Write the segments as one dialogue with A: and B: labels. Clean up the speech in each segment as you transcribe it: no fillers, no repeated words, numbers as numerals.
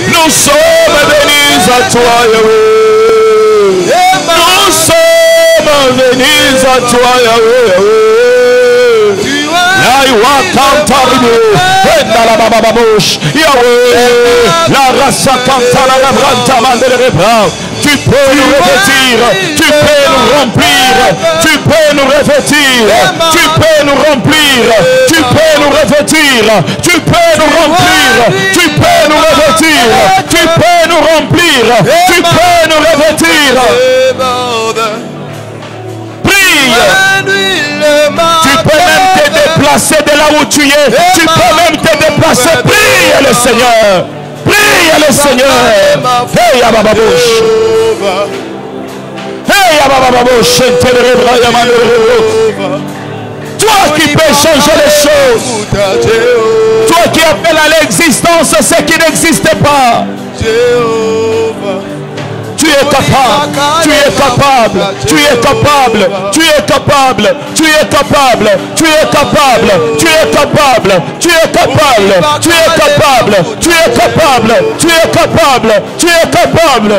A: Nous sommes venus à toi, Yahweh. Nous sommes venus à toi, Yahweh. Tu peux nous revêtir, tu peux nous remplir, tu peux nous revêtir, tu peux nous remplir, tu peux nous revêtir, tu peux nous remplir, tu peux nous revêtir, tu peux nous remplir, tu peux nous revêtir. Prie. Tu peux même te déplacer de là où tu es. Tu peux même te déplacer. Prie le Seigneur. Prie le Seigneur. Hey Abababouche. Hey Abababouche. Toi qui peux changer les choses. Toi qui appelles à l'existence ce qui n'existe pas. Tu es capable, tu es capable, tu es capable, tu es capable, tu es capable, tu es capable, tu es capable, tu es capable, tu es capable, tu es capable, tu es capable, tu es capable.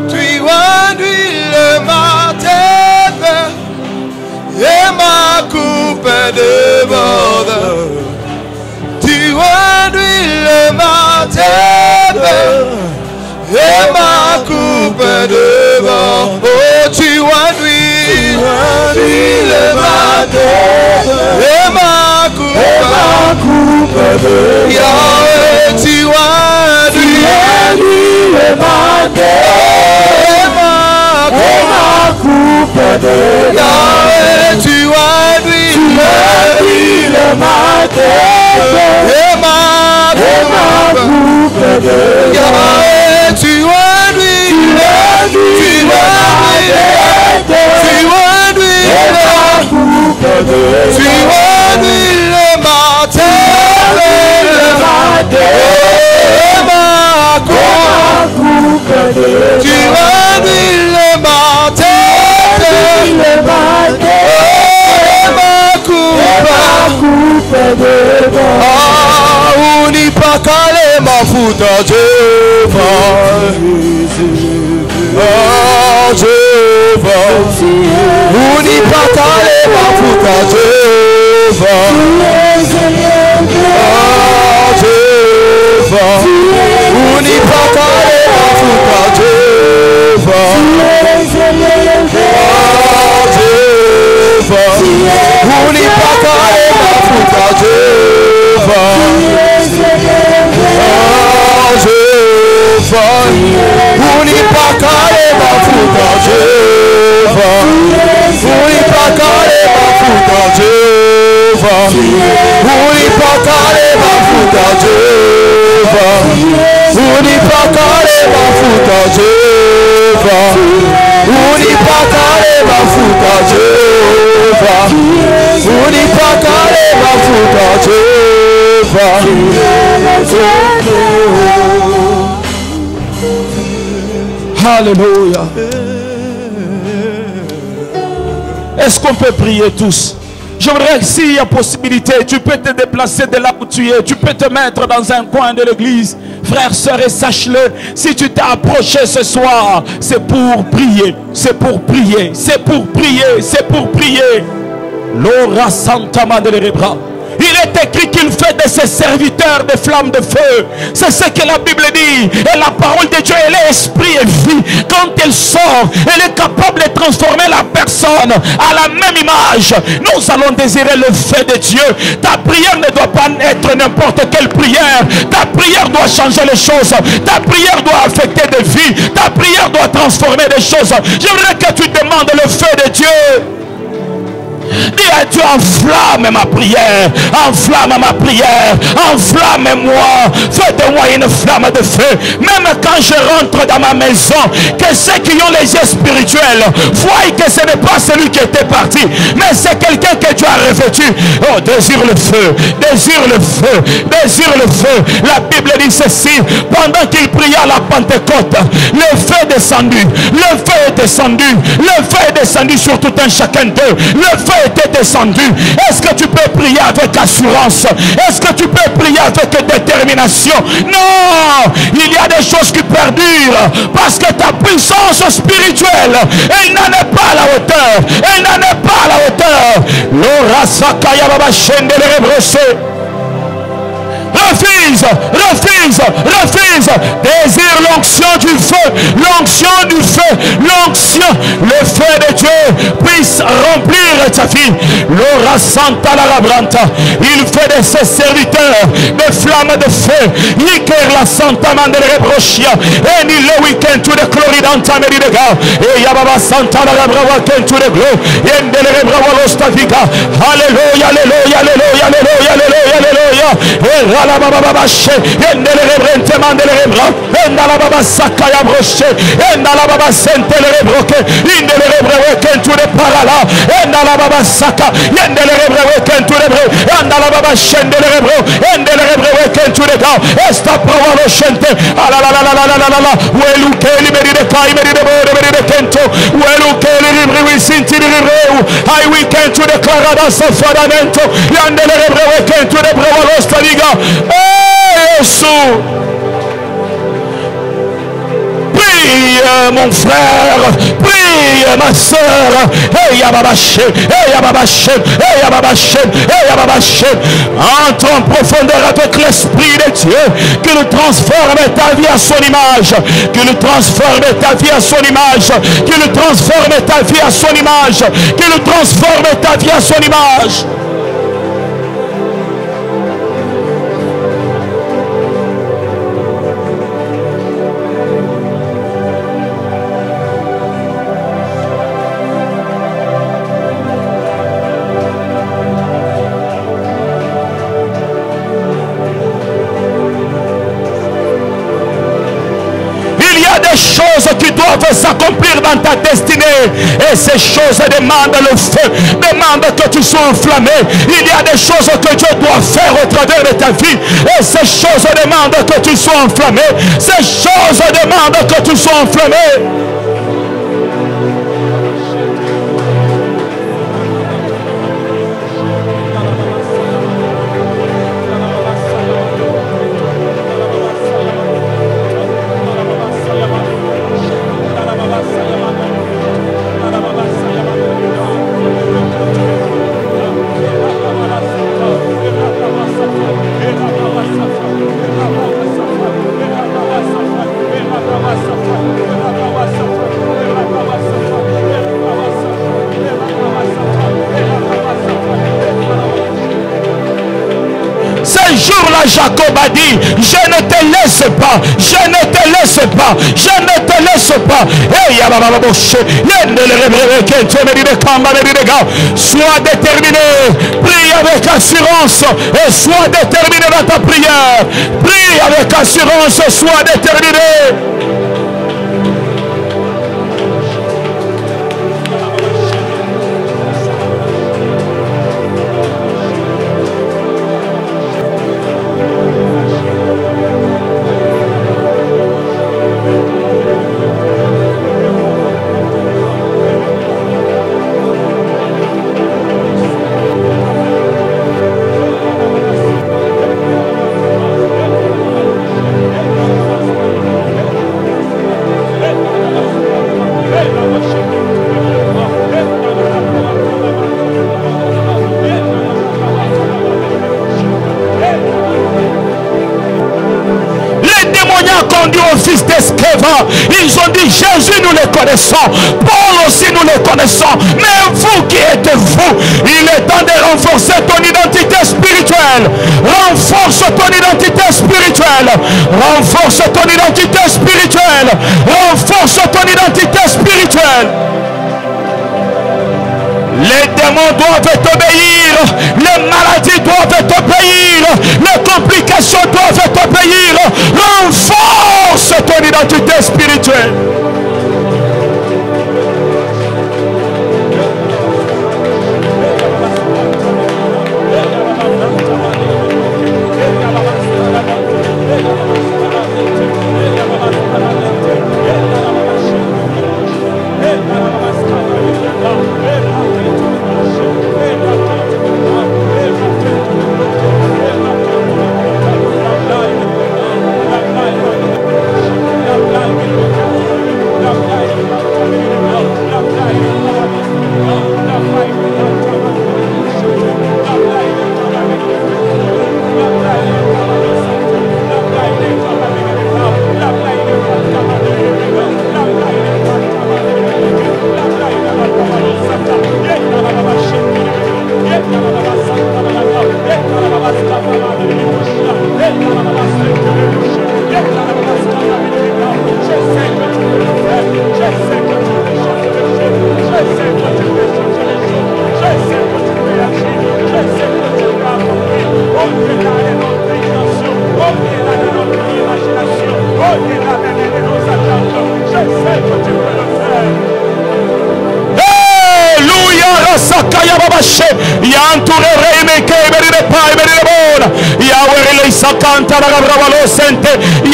B: Tu enduis ma tête et ma coupe déborde. Tu enduis ma tête et ma coupe déborde. Oh, tu enduis ma tête et ma coupe déborde. Yahweh, tu enduis ma tête et ma coupe déborde. Yahweh, tu enduis ma tête et ma coupe déborde. Yahweh, tu enduis ma tête Unipakale mafuta Jehova, Jehova, unipakale mafuta Jehova, Jehova, unipakale mafuta Jehova, Jehova, unipakale mafuta Jehova, Jehova, unipakale mafuta Jehova, unipakale mafuta Jehova, unipakale mafuta Jehova, unipakale mafuta Jehova, unipakale mafuta Jehova, unipakale mafuta Jehova.
A: Alléluia. Est-ce qu'on peut prier tous? Je voudrais que s'il y a possibilité, tu peux te déplacer de là où tu es. Tu peux te mettre dans un coin de l'église. Frère, sœur, et sache-le, si tu t'es approché ce soir, c'est pour prier. C'est pour prier. C'est pour prier. C'est pour prier. L'ora santa madre rebra. Il est écrit qu'il fait de ses serviteurs des flammes de feu. C'est ce que la Bible dit. Et la parole de Dieu, elle est esprit et vie. Quand elle sort, elle est capable de transformer la personne à la même image. Nous allons désirer le feu de Dieu. Ta prière ne doit pas être n'importe quelle prière. Ta prière doit changer les choses. Ta prière doit affecter des vies. Ta prière doit transformer des choses. Je voudrais que tu demandes le feu de Dieu. Dis à Dieu, enflamme ma prière, enflamme ma prière, enflamme-moi, fais de moi une flamme de feu. Même quand je rentre dans ma maison, que ceux qui ont les yeux spirituels voient que ce n'est pas celui qui était parti, mais c'est quelqu'un que Dieu a revêtu. Oh, désire le feu, désire le feu, désire le feu. La Bible dit ceci, pendant qu'il priait à la Pentecôte, le feu est descendu, le feu est descendu, le feu est descendu sur tout un chacun d'eux, le feu a été descendu. Est-ce que tu peux prier avec assurance? Est-ce que tu peux prier avec détermination? Non, il y a des choses qui perdurent parce que ta puissance spirituelle, elle n'en est pas à la hauteur. Elle n'en est pas à la hauteur. Refuse, refuse, refuse. Désire l'onction du feu, l'onction du feu, l'onction, le feu de Dieu puisse remplir ta vie. L'ora santa la labranta. Il fait de ses serviteurs des flammes de feu. Iker la santa mandele rebrochia. And il le weekend to the glory d'anta meridega. Et yababa santa la labrawa ken to the glory. Yendele rebrawa lostaviga. Alléluia, alléluia, alléluia, alléluia, alléluia, alléluia. La baba bache, endele rebrente mandele rebra, endala baba sakaya broche, endala baba sentele rebroke, indele rebrewe kentu de parala, endala baba saka, endele rebrewe kentu de bre, endala baba shendele rebro, endele rebrewe kentu de ga, esta provalo shente, ala la la la la la la la, welu keli meri de kai meri de bore meri de kento, welu keli ribri sinti ribreu, ai we kentu de clarada safadamento, endele rebrewe kentu de provalo staliga. Jésus, prie mon frère, prie ma soeur. Entre en profondeur avec l'Esprit de Dieu qui nous transforme ta vie à son image, qui nous transforme ta vie à son image, qui nous transforme ta vie à son image, qui nous transforme ta vie à son image. Choses qui doivent s'accomplir dans ta destinée, et ces choses demandent le feu, demandent que tu sois enflammé. Il y a des choses que Dieu doit faire au travers de ta vie, et ces choses demandent que tu sois enflammé. Ces choses demandent que tu sois enflammé. Jacob a dit, je ne te laisse pas, je ne te laisse pas, je ne te laisse pas. Sois déterminé, prie avec assurance et sois déterminé dans ta prière. Prie avec assurance et sois déterminé. Ils ont dit, Jésus, nous le connaissons, Paul aussi nous le connaissons, mais vous qui êtes vous, il est temps de renforcer ton identité spirituelle. Renforce ton identité spirituelle. Renforce ton identité spirituelle. Renforce ton identité spirituelle. Les démons doivent t'obéir, les maladies doivent t'obéir, les complications doivent t'obéir. Renforce ton identité spirituelle.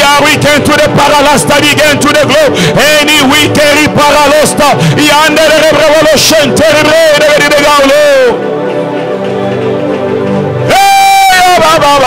A: Yahweh came to the paralasta, began to the glow. Any weekend paralasta, yonder the revolution, the gaulo. Hey, Baba.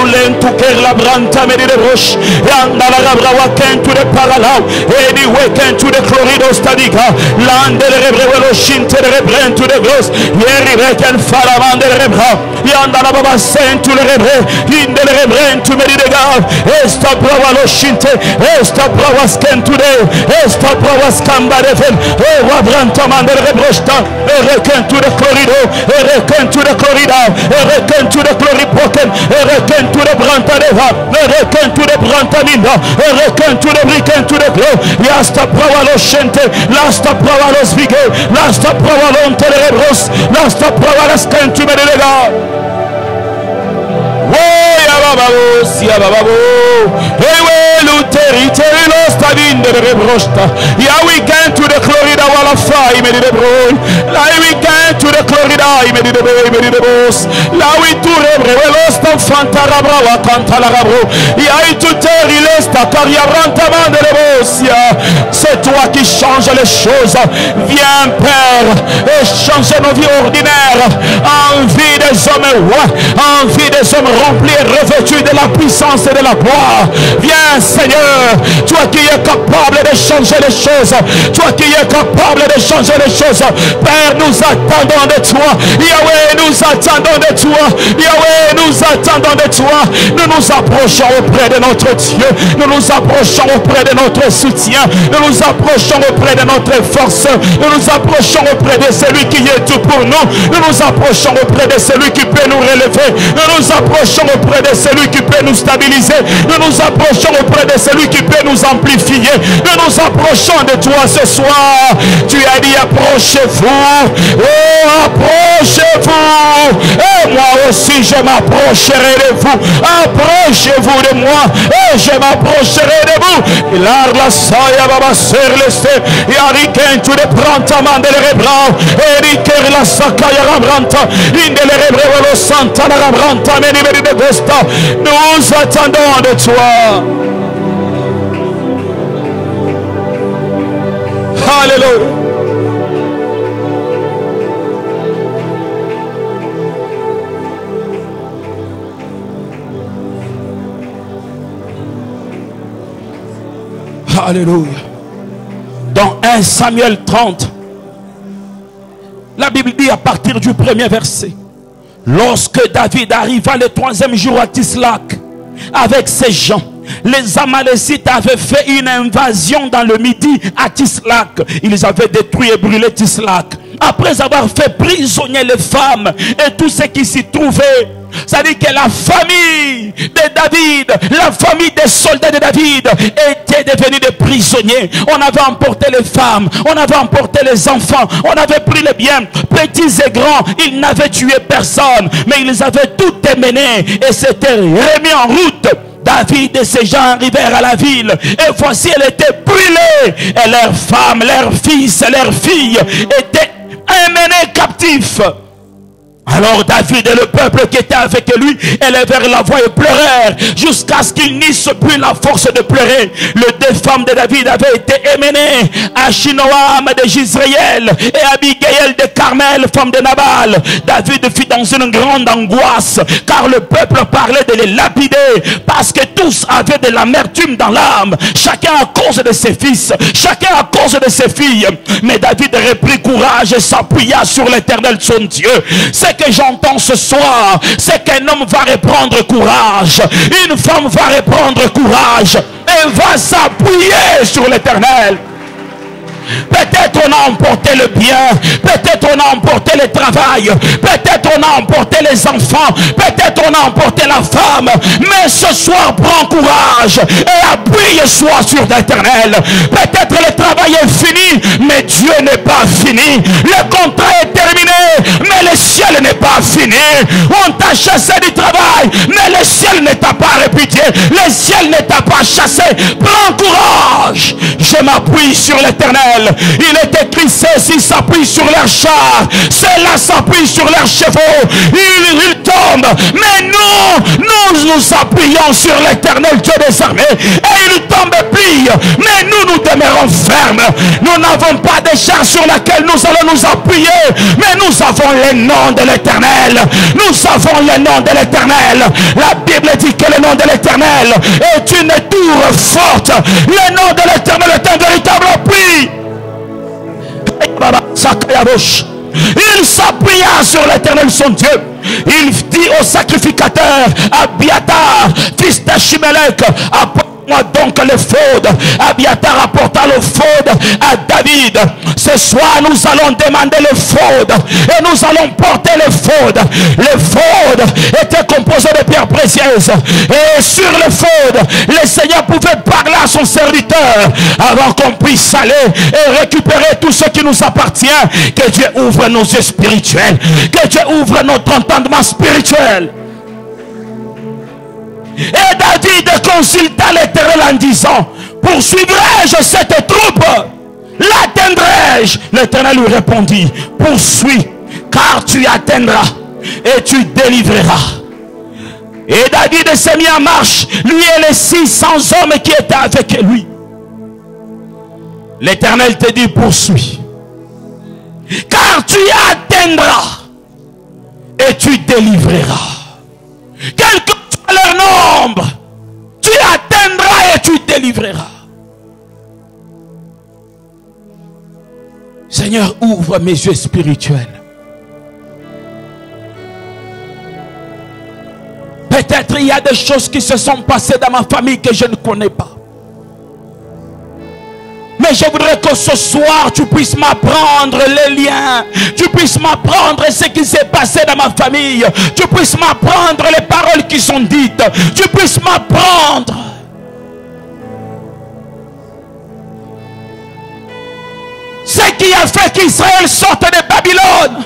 A: rulen to kerla branta medi de roche. Yanda la rabrawa ken to the paralau. Anyway ken to the corridor stadiga. Land de rebrewelo shinte de rebren to the ghost. Yeri reken faraman de rebra. Yanda la baba sent to the rebre. In the rebren to medi de gav. Esta brava lo shinte. Esta brava sken today. Esta brava skamba de fen. Wabranta man de rebrosta. Reken to the corridor. Reken to the corridor. Reken to the glory broken. Reken to the branta deva. Reken to the branta minda. Reken to the briken to the glow. Yasta brava lo shinte. Lasta brava lo svige. Lasta brava lo terebros. Lasta brava lo sken to medi de gav. Sia bababo, hey, luterite, lost in the rebrosta. Yeah, we can to the Florida wall of fire, made the bro. Like we can to the Florida, made the boy, made the boss. Là we to rebre, lost of Fantarabra, Cantalabro. Yeah, to Terry Lesta, Cariabranta de boss. C'est toi qui changes les choses. Viens, Père, et change nos vies ordinaires en vie des hommes rois, en vie des hommes remplis et revêtus de la puissance et de la gloire. Viens, Seigneur, toi qui es capable de changer les choses, toi qui es capable de changer les choses. Père, nous attendons de toi. Yahweh, nous attendons de toi. Yahweh, nous attendons de toi. Nous nous approchons auprès de notre Dieu. Nous nous approchons auprès de notre soutien. Nous nous approchons auprès de notre force. Nous nous approchons auprès de celui qui est tout pour nous. Nous nous approchons auprès de celui qui peut nous relever. Nous nous approchons auprès de celui qui peut nous stabiliser. Nous nous approchons auprès de celui qui peut nous amplifier. Nous nous approchons de toi ce soir. Tu as dit approchez-vous. Oh, approchez-vous. Et moi aussi je m'approcherai de vous. Approchez-vous de moi. Et je m'approcherai de vous. Il a la saille baba serleste. Il a riqué tu le prends ta main de l'Hébreu. Et riqué la sakaya rabranta. In de l'Hébreu le santa la rabranta. Meni meni de Gosta. Nous attendons de toi. Alléluia. Alléluia. Dans 1 Samuel 30, la Bible dit à partir du premier verset: lorsque David arriva le 3e jour à Tislac avec ses gens, les Amalécites avaient fait une invasion dans le midi à Tislac. Ils avaient détruit et brûlé Tislac. Après avoir fait prisonnier les femmes et tout ce qui s'y trouvait. C'est-à-dire que la famille de David, la famille des soldats de David était devenue des prisonniers. On avait emporté les femmes, on avait emporté les enfants, on avait pris les biens, petits et grands. Ils n'avaient tué personne, mais ils avaient tout émené et s'étaient remis en route. David et ses gens arrivèrent à la ville et voici elle était brûlée et leurs femmes, leurs fils et leurs filles étaient emmenés captifs. Alors David et le peuple qui était avec lui élevèrent la voix et pleurèrent jusqu'à ce qu'ils n'eussent plus la force de pleurer. Les 2 femmes de David avaient été émenées, Achinoam de Jisraël et Abigail de Carmel, femme de Nabal. David fut dans une grande angoisse car le peuple parlait de les lapider parce que tous avaient de l'amertume dans l'âme, chacun à cause de ses fils, chacun à cause de ses filles. Mais David reprit courage et s'appuya sur l'Éternel son Dieu. Ce que j'entends ce soir, c'est qu'un homme va reprendre courage, une femme va reprendre courage et va s'appuyer sur l'Éternel. Peut-être on a emporté le bien, peut-être on a emporté le travail, peut-être on a emporté les enfants, peut-être on a emporté la femme, mais ce soir prends courage et appuie-toi sur l'Éternel. Peut-être le travail est fini, mais Dieu n'est pas fini. Le contrat est terminé, mais le ciel n'est pas fini. On t'a chassé du travail, mais le ciel ne t'a pas répudié, le ciel ne t'a pas chassé. Prends courage. Je m'appuie sur l'Éternel. Il est écrit, ceux-ci s'appuient sur leurs chars, ceux-là s'appuient sur leurs chevaux, ils tombent, mais nous nous appuyons sur l'Éternel Dieu des armées et il il tombe et plie. Mais nous, nous demeurons fermes. Nous n'avons pas de chair sur laquelle nous allons nous appuyer. Mais nous avons le nom de l'Éternel. Nous avons le nom de l'Éternel. La Bible dit que le nom de l'Éternel est une tour forte. Le nom de l'Éternel est un véritable appui. Il s'appuya sur l'Éternel son Dieu. Il dit au sacrificateur Abiatar, fils d'Achimelech, apporte-moi donc l'éphod. Abiatar apporta l'éphod à David. Ce soir nous allons demander l'éphod et nous allons porter l'éphod. L'éphod était composé de pierres précieuses et sur l'éphod le Seigneur pouvait parler à son serviteur avant qu'on puisse aller et récupérer tout ce qui nous appartient. Que Dieu ouvre nos yeux spirituels, que Dieu ouvre notre entendement spirituel. Et David consulta l'Éternel en disant, poursuivrai-je cette troupe? L'atteindrai-je? L'Éternel lui répondit, poursuis, car tu atteindras et tu délivreras. Et David s'est mis en marche, lui et les 600 hommes qui étaient avec lui. L'Éternel te dit, poursuis, car tu atteindras et tu délivreras. Quel que soit leur nombre, tu atteindras et tu délivreras. Seigneur, ouvre mes yeux spirituels. Peut-être il y a des choses qui se sont passées dans ma famille que je ne connais pas. Mais je voudrais que ce soir, tu puisses m'apprendre les liens. Tu puisses m'apprendre ce qui s'est passé dans ma famille. Tu puisses m'apprendre les paroles qui sont dites. Tu puisses m'apprendre. Ce qui a fait qu'Israël sorte de Babylone,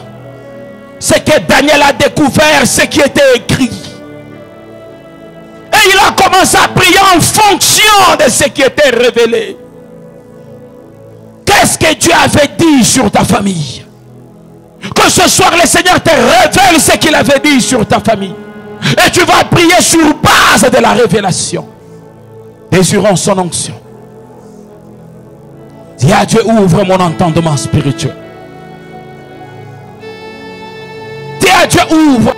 A: c'est que Daniel a découvert ce qui était écrit. Et il a commencé à prier en fonction de ce qui était révélé. Qu'est-ce que Dieu avait dit sur ta famille? Que ce soir le Seigneur te révèle ce qu'il avait dit sur ta famille. Et tu vas prier sur base de la révélation. Désirons son onction. Dis à Dieu, ouvre mon entendement spirituel. Dis à Dieu, ouvre.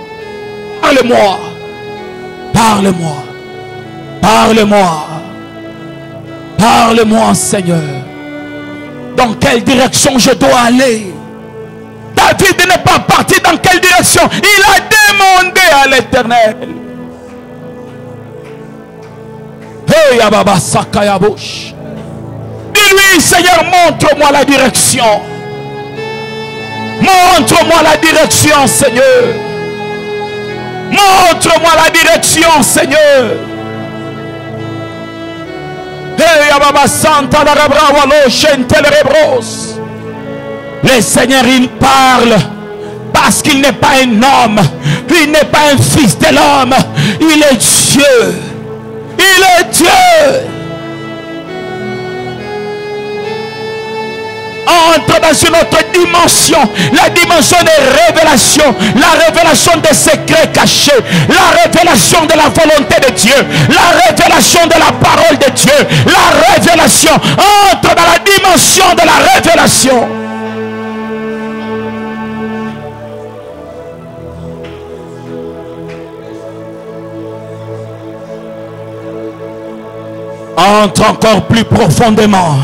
A: Parle-moi. Parle-moi. Parle-moi. Parle-moi, Seigneur. Dans quelle direction je dois aller? David n'est pas parti dans quelle direction? Il a demandé à l'Éternel. Hey, Ababa Sakayabush. Dis-lui, Seigneur, montre-moi la direction. Montre-moi la direction, Seigneur. Montre-moi la direction, Seigneur. Le Seigneur, il parle parce qu'il n'est pas un homme, il n'est pas un fils de l'homme, il est Dieu. Il est Dieu. Entre dans une autre dimension, la dimension de révélation, la révélation des secrets cachés, la révélation de la volonté de Dieu, la révélation de la parole de Dieu, la révélation. Entre dans la dimension de la révélation. Entre encore plus profondément.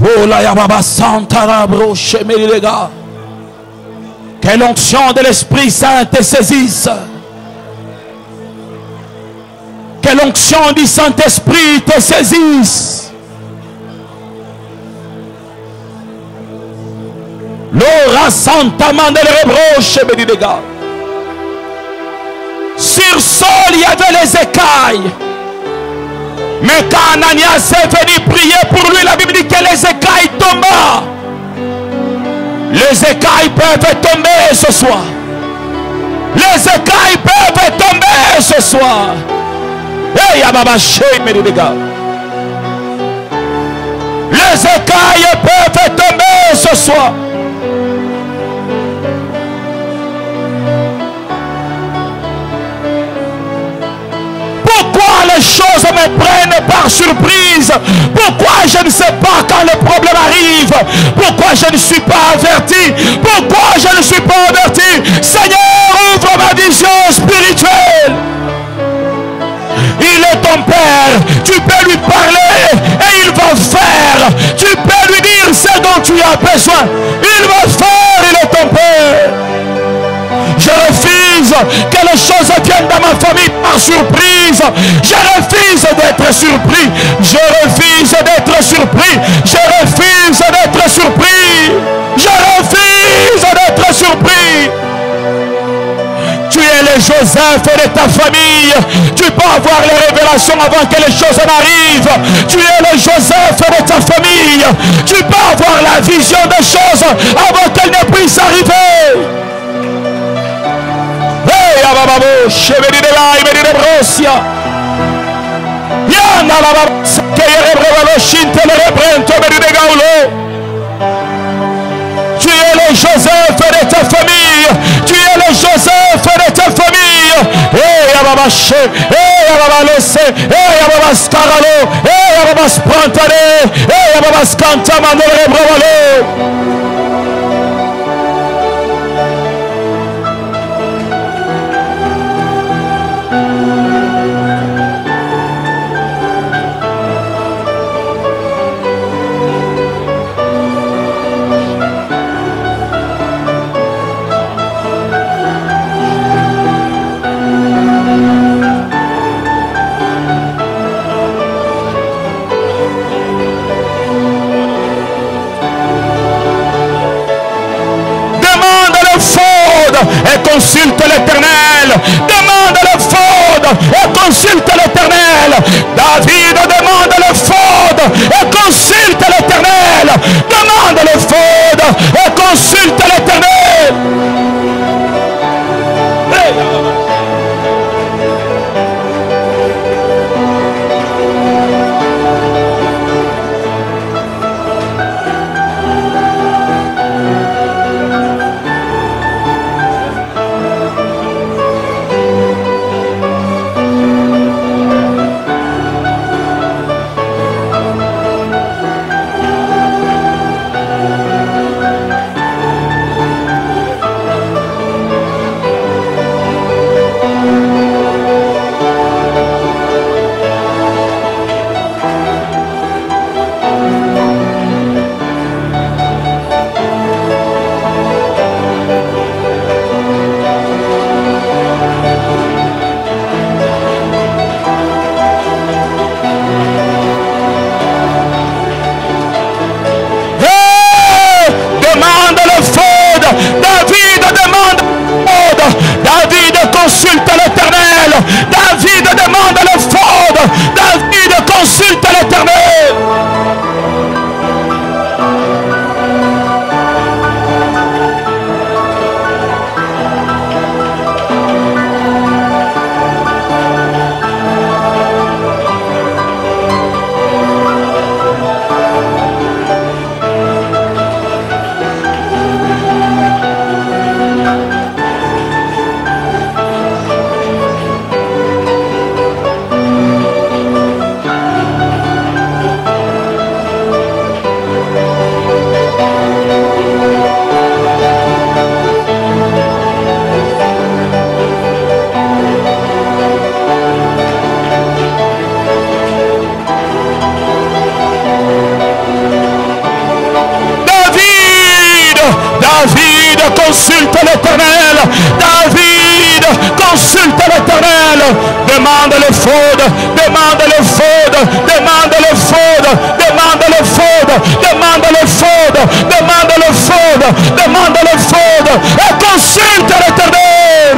A: Oh la Yababa Santa Rabro Chemelilega. Que l'onction de l'Esprit Saint te saisisse. Que l'onction du Saint-Esprit te saisisse. L'ora Santa Mandel Rebro Chemelilega. Sur Saul il y avait les écailles. Mais quand Ananias est venu prier pour lui, la Bible dit que les écailles tombent. Les écailles peuvent tomber ce soir. Les écailles peuvent tomber ce soir. Hey, les écailles peuvent tomber ce soir. Pourquoi les choses me prenne par surprise? Pourquoi je ne sais pas quand le problème arrive? Pourquoi je ne suis pas averti? Pourquoi je ne suis pas averti? Seigneur, ouvre ma vision spirituelle. Il est ton Père, tu peux lui parler et il va faire. Tu peux lui dire ce dont tu as besoin, il va faire. Il est ton Père. Je refuse que les choses viennent dans ma famille par surprise. Je refuse d'être surpris. Je refuse d'être surpris. Je refuse d'être surpris. Je refuse d'être surpris. Tu es le Joseph de ta famille. Tu peux avoir les révélations avant que les choses n'arrivent. Tu es le Joseph de ta famille. Tu peux avoir la vision des choses avant qu'elles ne puissent arriver. Hey, Abababo, Cheveri de la Iberi de Brosia. Yana Bababo, Sakere Brevalo, Shinte le Rebrento, Beri de Gaulo. Tu es le Joseph de ta famille. Tu es le Joseph de ta famille. Hey, Ababache. Hey, Ababalese. Hey, Ababascaralo. Hey, Ababasprantare. Hey, Ababascantamano Rebrevalo. Et consulte l'Éternel. Demande le faute et consulte l'Éternel. David demande le faute et consulte l'Éternel. Demande le faute et consulte l'Éternel. Consulte l'Éternel. David demande le faute. David consulte l'Éternel. David consulte l'Éternel. David consulte l'Éternel. Demande le faute. Demande le faute. Demande le faute. Demande le faute. Demande le faute. Demande le faute. Demande le faute. Et consulte l'Éternel.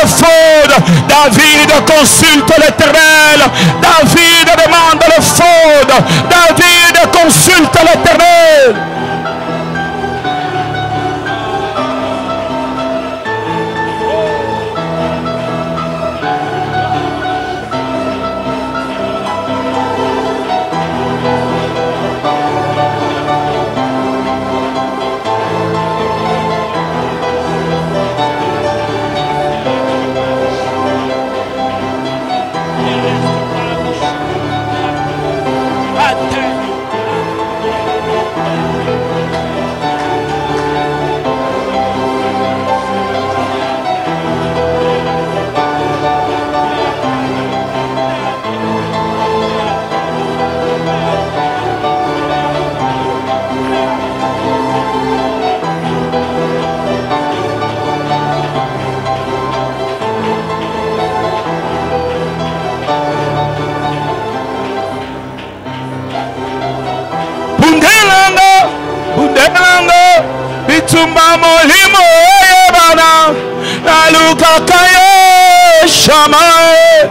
A: le faute. David consulte l'Éternel. David demande le faute. David consulte l'Éternel. Bitumba molimo yebana naluka kayo shamae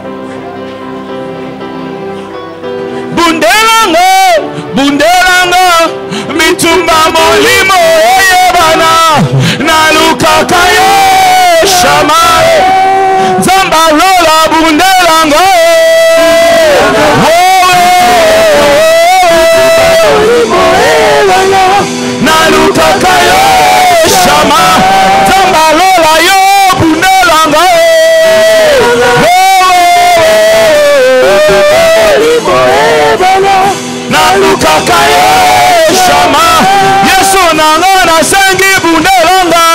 A: bundelanga bitumba molimo yebana naluka kayo shamae zamba lola bundelanga naluka kayo shama tambalola yo bunelanga naluka kayo shama Yesu nanga na sengi bunelanga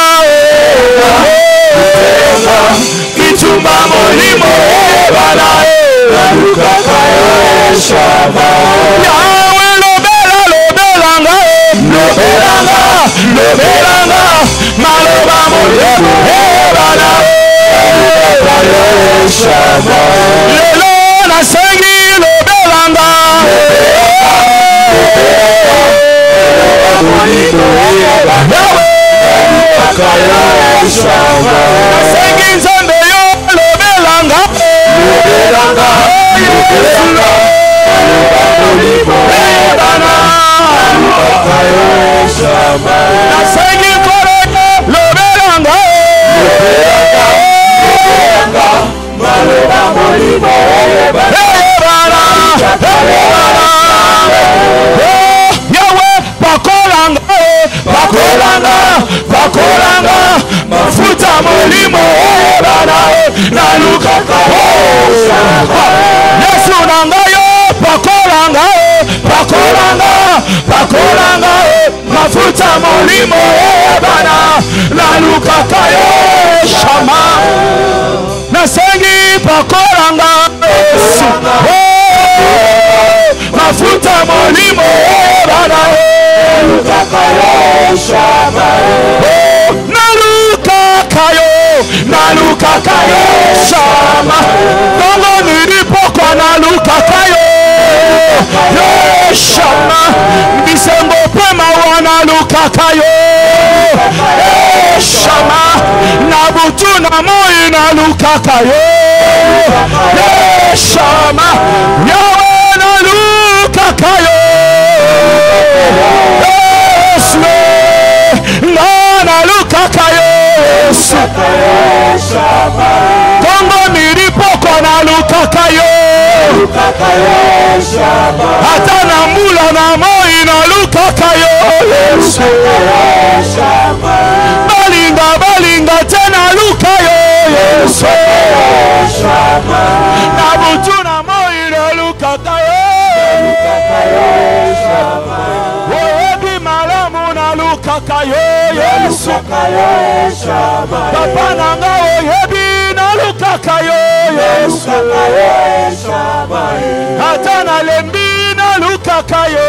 A: kitumba molimo bala naluka kayo shama Lobelanga, maloba molemo ebana lelo na sengi lobelanga na sengi nzambe yo lobelanga na sengi kore lobelanga maloba molimo ebana Yahweh pakolanga mafuta molimo ebana naluka Yesu nanga yo pakolanga mafuta molimo ebana naluka kayo shama nasengi pakolanga mafuta molimo ebana naluka kayo shama naluka kayo shama Kongo nilipokwa naluka kayo shama bisengo pema wanaluka kayo shama nabutu na moi naluka kayo shama Yawe naluka kayo naluka kayo Kongo nilipokwa naluka kayo hata na mula na moi naluka kayo balinga tena luka yo na butu na moi naluka kayo oyebi malamu naluka kayo Yesu papa nanga oyebi naluka kayo Yesu hata na lembi naluka kayo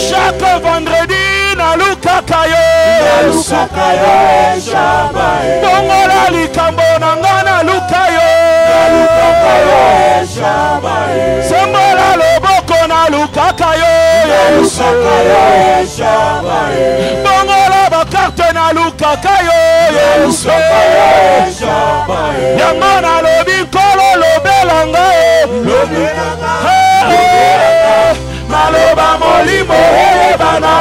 A: chaque vendredi naluka kayo bongola likambo nanga naluka yo sembola loboko naluka kayo bongola baka porte na lukakayo yamana lobi kolo lobelanga maloba molimo ebana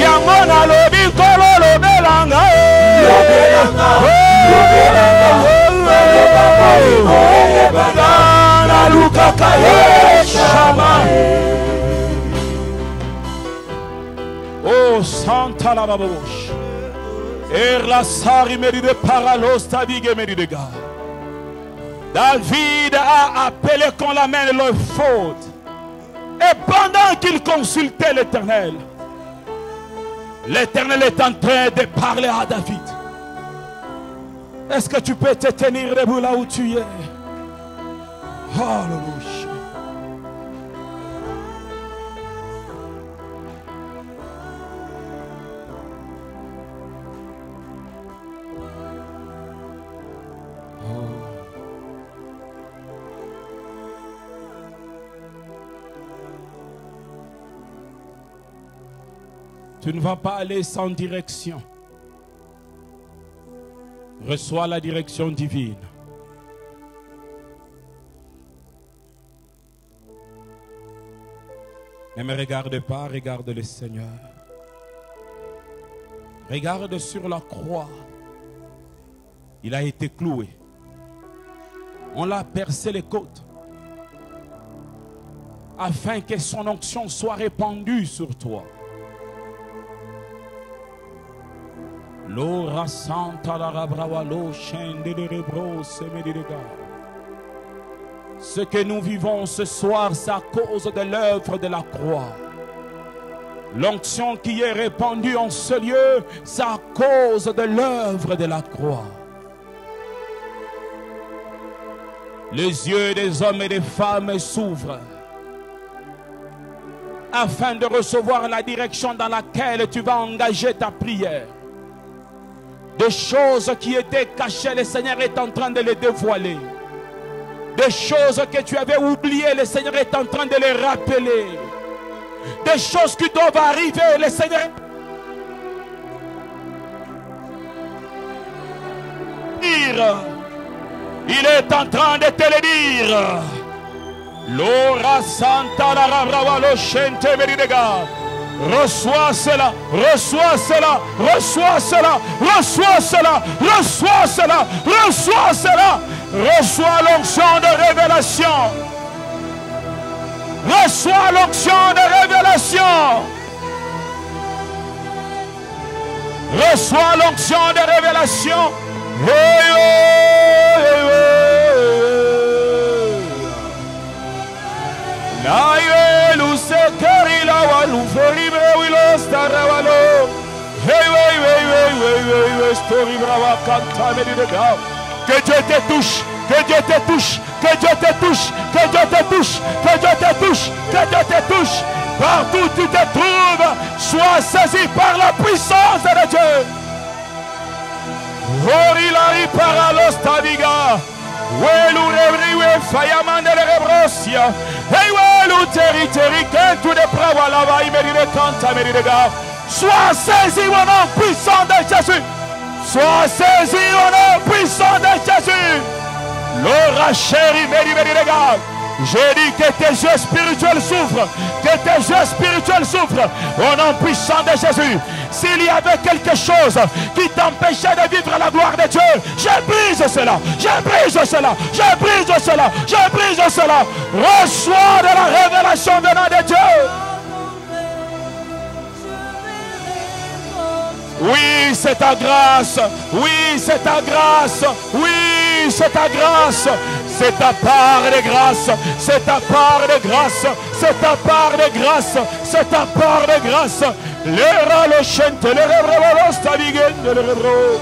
A: yamana lobi kolo lobelanga na lukakayo shama. Oh, Santa la baboche. Et la sari mérite de paralos, tabigue mérite de gars. David a appelé qu'on l'amène leur faute. Et pendant qu'il consultait l'Éternel, l'Éternel est en train de parler à David. Est-ce que tu peux te tenir debout là où tu es? Alléluia. Tu ne vas pas aller sans direction. Reçois la direction divine. Ne me regarde pas, regarde le Seigneur. Regarde sur la croix. Il a été cloué. On l'a percé les côtes. Afin que son onction soit répandue sur toi. L'ora santa la rabrawalo chende de rebro semedega. Ce que nous vivons ce soir, c'est à cause de l'œuvre de la croix. L'onction qui est répandue en ce lieu, c'est à cause de l'œuvre de la croix. Les yeux des hommes et des femmes s'ouvrent afin de recevoir la direction dans laquelle tu vas engager ta prière. Des choses qui étaient cachées, le Seigneur est en train de les dévoiler. Des choses que tu avais oubliées, le Seigneur est en train de les rappeler. Des choses qui doivent arriver, le Seigneur il est en train de te le dire. L'ora santa la rabrawalo chente meridega. Reçois cela, reçois cela, reçois cela, reçois cela, reçois cela, reçois cela. Reçois l'onction de révélation. Reçois l'onction de révélation. Reçois l'onction de révélation. Que Dieu te touche, que Dieu te touche, que Dieu te touche, que Dieu te touche, que Dieu te touche, que Dieu te touche. Partout où tu te trouves, sois saisi par la puissance de Dieu. Orilari paralos tabiga. Welu rebriwe fayamandele rebrosia. Hey welu teri kentu de prava lava imerire kanta meridega. Sois saisi au nom puissant de Jésus. Sois saisi au nom puissant de Jésus. L'ora chéri meridega. J'ai dit que tes yeux spirituels souffrent, que tes yeux spirituels souffrent au nom puissant de Jésus. S'il y avait quelque chose qui t'empêchait de vivre la gloire de Dieu, je brise cela, je brise cela, je brise cela, je brise cela. Reçois de la révélation venant de Dieu. Oui, c'est ta grâce, oui, c'est ta grâce, oui, c'est ta grâce. C'est ta part de grâce, c'est ta part de grâce, c'est ta part de grâce, c'est ta part de grâce. Le ralo chente, le rebro, stabigen, le rebro.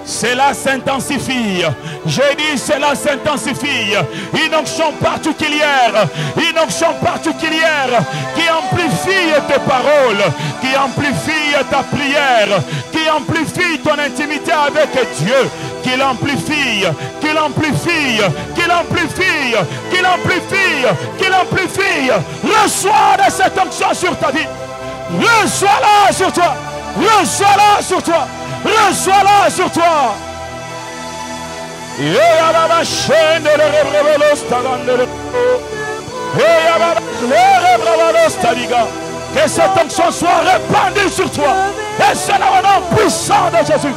A: Cela s'intensifie. J'ai dit cela s'intensifie. Une onction particulière. Une onction particulière qui amplifie tes paroles, qui amplifie ta prière, qui amplifie ton intimité avec Dieu, qu'il amplifie, qu'il amplifie, qu'il amplifie, qu'il amplifie, qu'il amplifie. Reçois de cette onction sur ta vie. Reçois-la sur toi. Reçois-la sur toi. Reçois-la sur toi. Que cette onction soit répandue sur toi. Et cela au nom puissant de Jésus.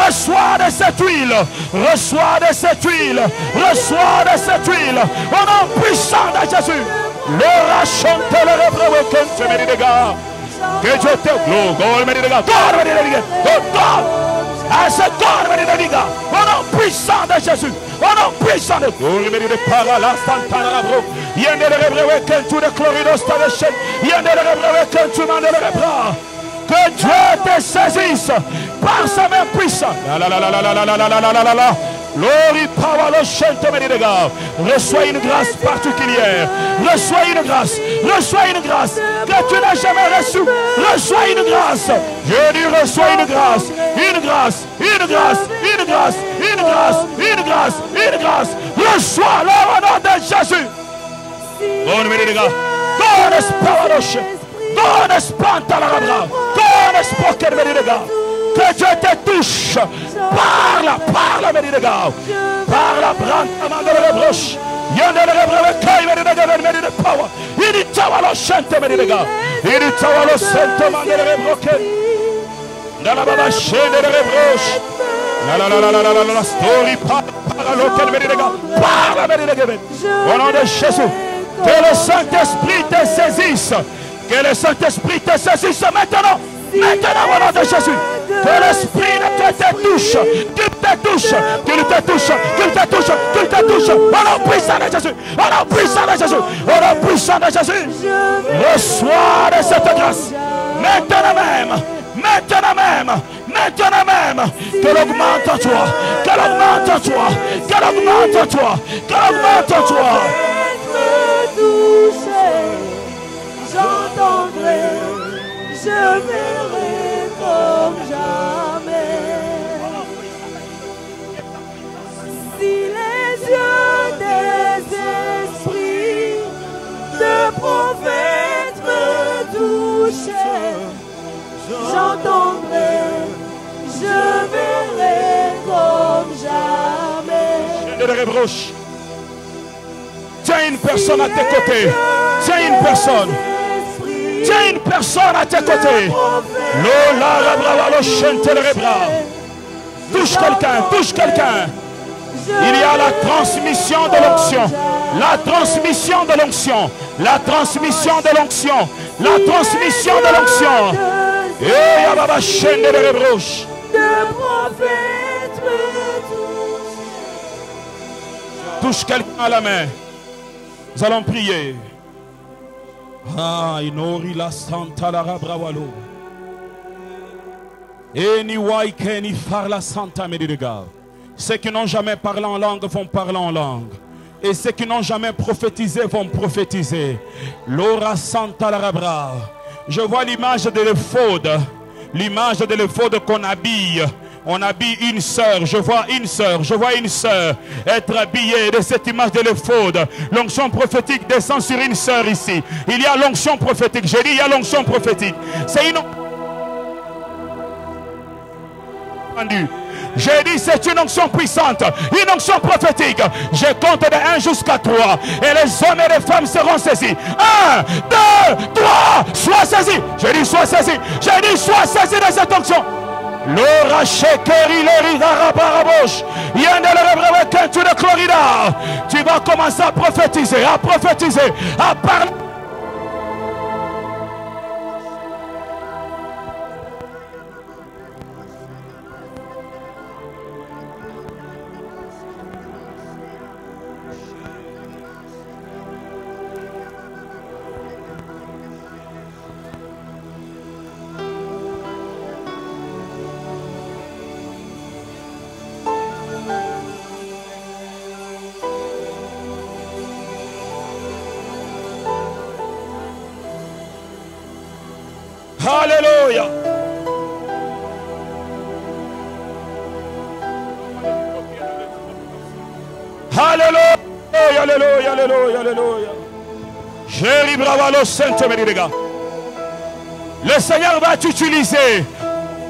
A: Reçois de cette huile. Reçois de cette huile. Reçois de cette huile. Au nom puissant de Jésus. Le rachante le rebreu que tu me dis de gars. Que Dieu te gloire. God me dit de gars. God me dit de gars. God. Ah, c'est God me dit de gars. Au nom puissant de Jésus. Au nom puissant de Dieu. Me dit de parala santana bro. Yende le rebreu que tu de chloridos ta de chen. Yende le rebreu que tu m'en de le rebra. Que Dieu te saisisse par sa main puissante. Reçois une grâce particulière. Reçois une grâce. Reçois une grâce que tu n'as jamais reçue. Reçois une grâce. Je dis reçois une grâce. Une grâce. Une grâce. Une grâce. Une grâce. Une grâce. Une grâce. Reçois-la au nom de Jésus. Bon, mes gars. Donne espoir. Donne espoir à la rabra. Donne espoir qu'elle me dit de gars. Que Dieu te touche. Parle, parle, me dit de gars. Parle, brande, amande le rebroche. Yende le rebroche, me dit de gars, me dit de power. Il dit tawalo chante, me dit de gars. Il dit tawalo sente, mande le rebroche. Dans la baba chaîne de rebroche. La story, parle, l'auquel me dit de gars. Parle, me dit de gars. Au nom de Jésus. Que le Saint-Esprit te saisisse. Que le Saint-Esprit te saisisse maintenant. Maintenant au nom de Jésus. Que l'Esprit te touche. Qu'il te touche. Qu'il te touche. Qu'il te touche. Qu'il te touche. Au nom puissant de Jésus. Au nom puissant de Jésus. Au nom puissant de Jésus. Reçois de cette grâce. Maintenant même. Maintenant même. Maintenant même. Qu'elle augmente en toi. Qu'elle augmente en toi. Qu'elle augmente en toi. Qu'elle augmente en toi.
C: J'entendrai, je verrai comme jamais. Si les yeux des esprits de prophètes me touchaient, j'entendrai, je verrai comme jamais.
A: Tiens une personne à tes côtés. Tiens une personne. Tiens une personne à tes côtés. Touche quelqu'un, touche quelqu'un. Il y a la transmission de l'onction. La transmission de l'onction. La transmission de l'onction. La transmission de l'onction. Et il y a la chaîne de rebroche. Touche quelqu'un à la main. Nous allons prier. Ah, inori la santa la rabrawalo. Eni waike ni far la santa medidega. Ceux qui n'ont jamais parlé en langue vont parler en langue. Et ceux qui n'ont jamais prophétisé vont prophétiser. L'ora santa la rabra. Je vois l'image de l'éphod. L'image de l'éphod qu'on habille. On habille une sœur, je vois une sœur être habillée de cette image de l'éphod. L'onction prophétique descend sur une sœur ici. Il y a l'onction prophétique, j'ai dit il y a l'onction prophétique. C'est une... J'ai dit c'est une onction puissante, une onction prophétique. Je compte de 1 jusqu'à 3 et les hommes et les femmes seront saisis. 1, 2, 3, sois saisis. J'ai dit sois saisis. J'ai dit sois saisis de cette onction. L'ora shekeri l'orida rabarabosh. Yandele tu de Florida. Tu vas commencer à prophétiser, à parler. Alléluia. Alléluia, alléluia, alléluia, alléluia. Jéri bravalo sainte Méridega. Le Seigneur va t'utiliser.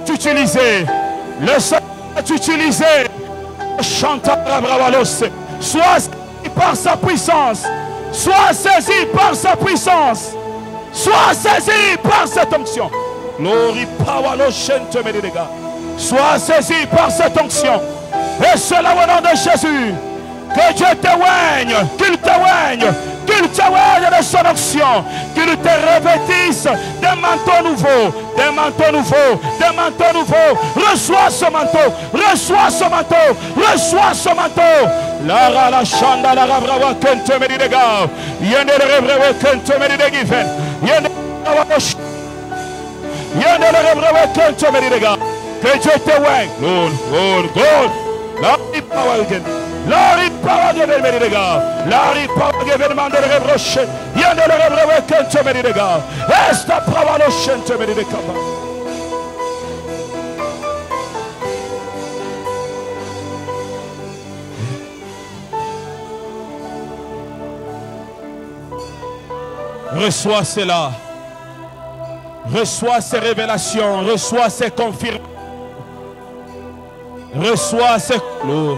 A: T'utiliser. Le Seigneur va t'utiliser. Chantara bravalos. Sois saisi par sa puissance. Sois saisi par sa puissance. Sois saisi par cette onction. Glory power sainte Méridega. Sois saisi par cette onction. Et cela au nom de Jésus. Que Dieu t'éloigne, qu'il t'éloigne de son onction, qu'il te revêtisse d'un manteau nouveau, d'un manteau nouveau, d'un manteau nouveau. Reçois ce manteau, reçois ce manteau, reçois ce manteau. Lara la chanda la rabrava kente meridega, yende le rebrava kente meridegiven, yende le rebrava kente meridega. Que Dieu t'éloigne, Lord, Lord, power again. Lari power de Méridega, Lari power de Vénement de Rebroche, Yann de Rebroche, Kente Méridega, Esta Pravalo Chente Méridega. Reçois cela, reçois ces révélations, reçois ces confirmations, reçois ces gloires.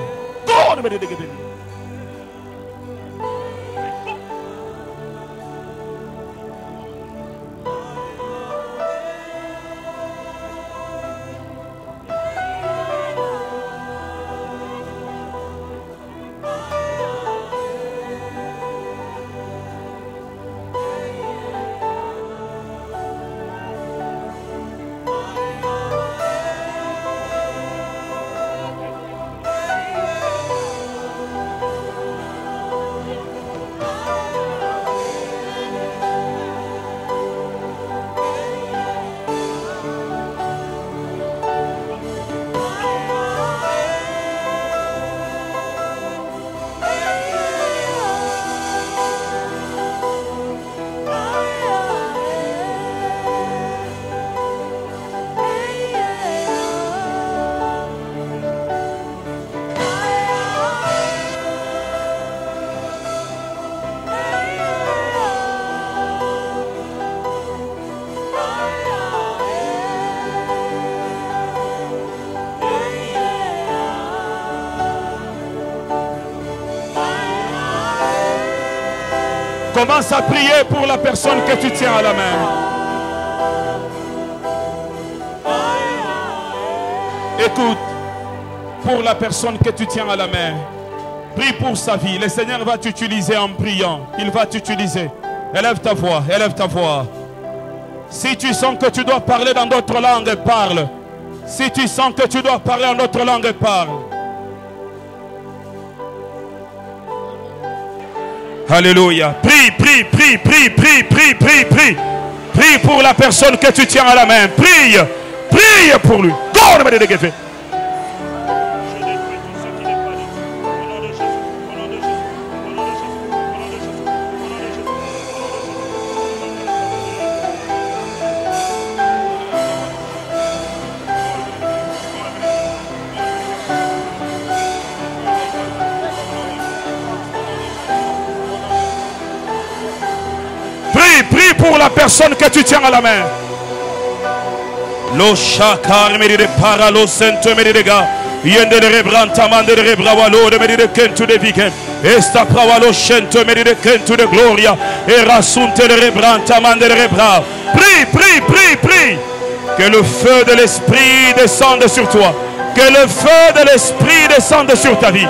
A: Commence à prier pour la personne que tu tiens à la main. Écoute, pour la personne que tu tiens à la main, prie pour sa vie. Le Seigneur va t'utiliser en priant. Il va t'utiliser. Élève ta voix, élève ta voix. Si tu sens que tu dois parler dans d'autres langues, parle. Si tu sens que tu dois parler en d'autres langues, parle. Alléluia. Prie, prie, prie, prie, prie, prie, prie, prie. Prie pour la personne que tu tiens à la main. Prie. Prie pour lui. Prie pour la personne que tu tiens à la main. Lo shakar meride para lo sento meridega. Yende de rebranta mande de rebrawalo de meride kentu de viken. Esta prawalo shento meride kentu de gloria. Et rasunte de rebranta mande de rebra. Prie, prie, prie, prie. Que le feu de l'esprit descende sur toi. Que le feu de l'esprit descende sur ta vie.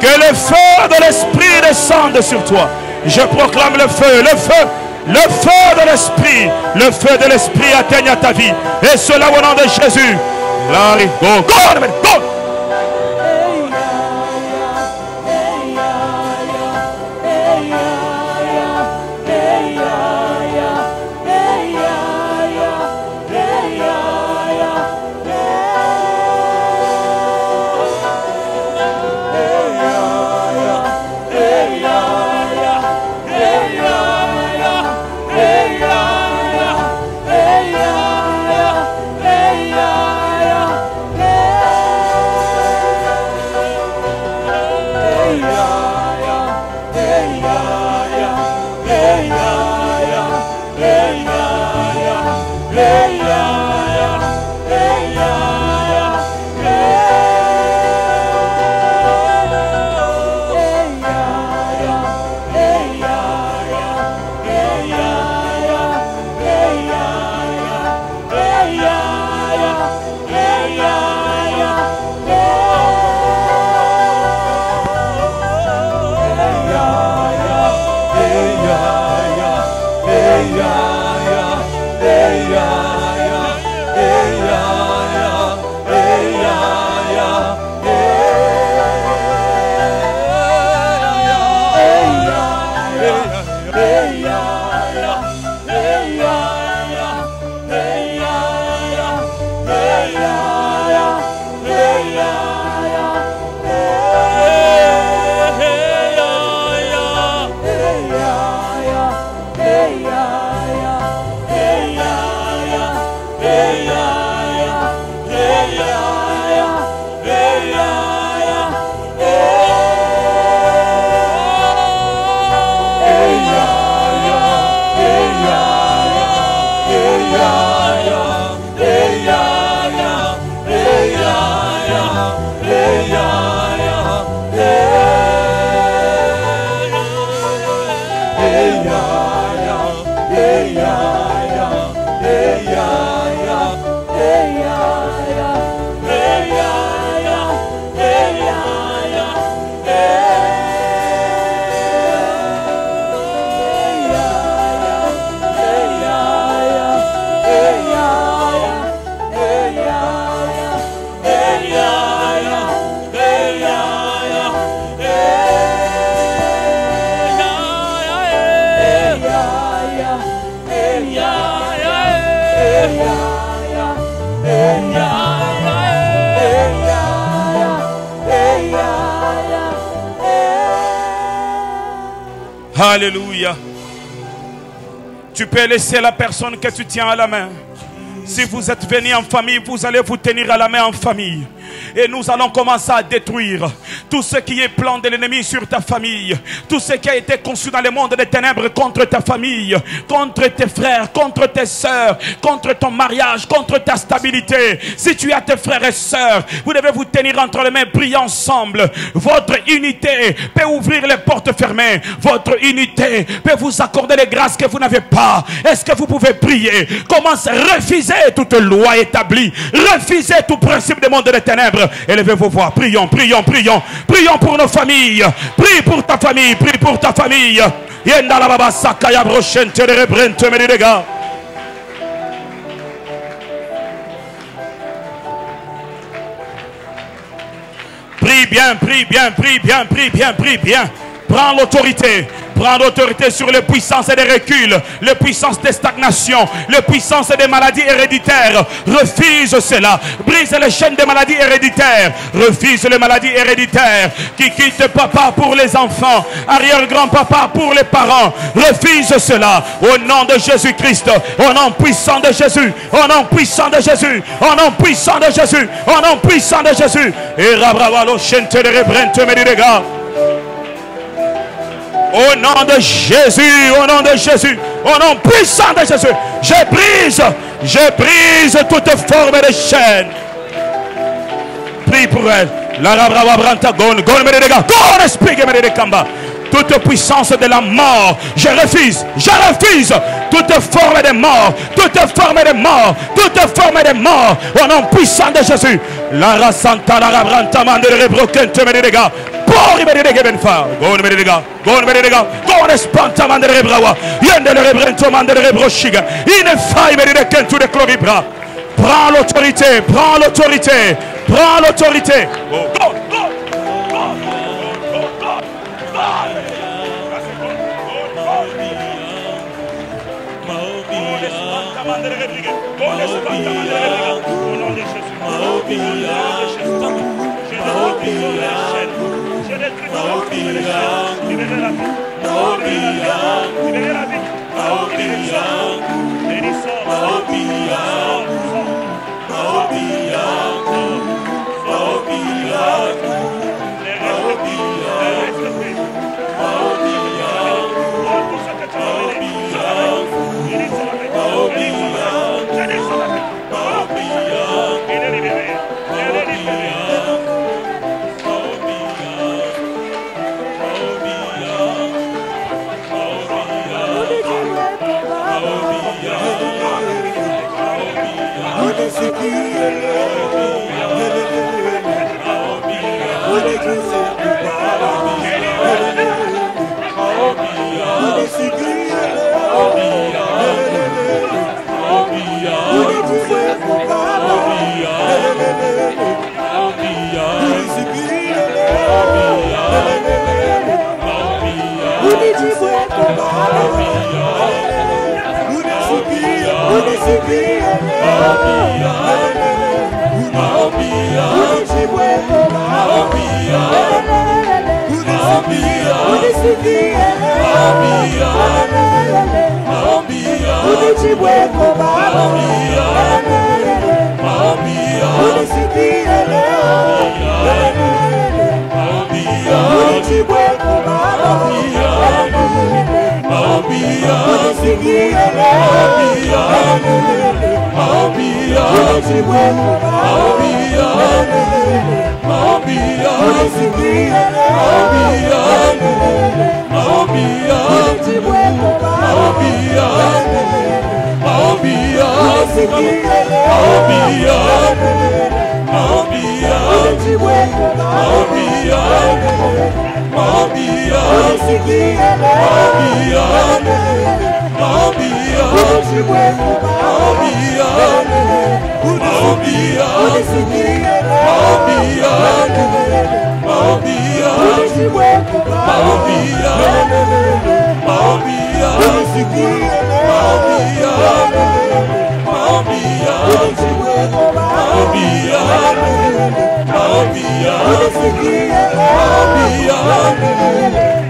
A: Que le feu de l'esprit descende sur toi. Je proclame le feu, le feu. Le feu de l'esprit atteigne ta vie. Et cela au nom de Jésus. Larry, go, go, go. Alléluia. Tu peux laisser la personne que tu tiens à la main. Si vous êtes venu en famille, vous allez vous tenir à la main en famille. Et nous allons commencer à détruire tout ce qui est plan de l'ennemi sur ta famille. Tout ce qui a été conçu dans le monde des ténèbres contre ta famille, contre tes frères, contre tes sœurs, contre ton mariage, contre ta stabilité. Si tu as tes frères et sœurs, vous devez vous tenir entre les mains, prier ensemble. Votre unité peut ouvrir les portes fermées. Votre unité peut vous accorder les grâces que vous n'avez pas. Est-ce que vous pouvez prier? Commencez à refuser toute loi établie. Refusez tout principe du monde des ténèbres. Élevez vos voix. Prions, prions, prions. Prions pour nos familles. Prie pour ta famille. Prie pour ta famille. Prie bien, prie bien, prie bien, prie bien, prie bien. Prends l'autorité. Prends l'autorité sur les puissances et les reculs, les puissances des stagnations, les puissances des maladies héréditaires. Refuse cela. Brise les chaînes des maladies héréditaires. Refuse les maladies héréditaires qui quittent papa pour les enfants, arrière-grand-papa pour les parents. Refuse cela. Au nom de Jésus-Christ, au nom puissant de Jésus, au nom puissant de Jésus, au nom puissant de Jésus, au nom puissant de Jésus. Et rabravalo chente de rebrente medirega. Au nom de Jésus, au nom de Jésus, au nom puissant de Jésus, je brise toute forme de chaîne. Prie pour elle. Toute puissance de la mort, je refuse toute forme de mort, toute forme de mort, toute forme de mort, au nom puissant de Jésus. La rasanta la rabranta mandere rebroken te medega. Pori medega benfa. Gon medega. Gon medega. Gon espanta mandere rebrawa. Yende le rebrento mandere rebroshiga. In fai medega kentu de cloribra. Prends l'autorité, prends l'autorité, prends l'autorité. Go.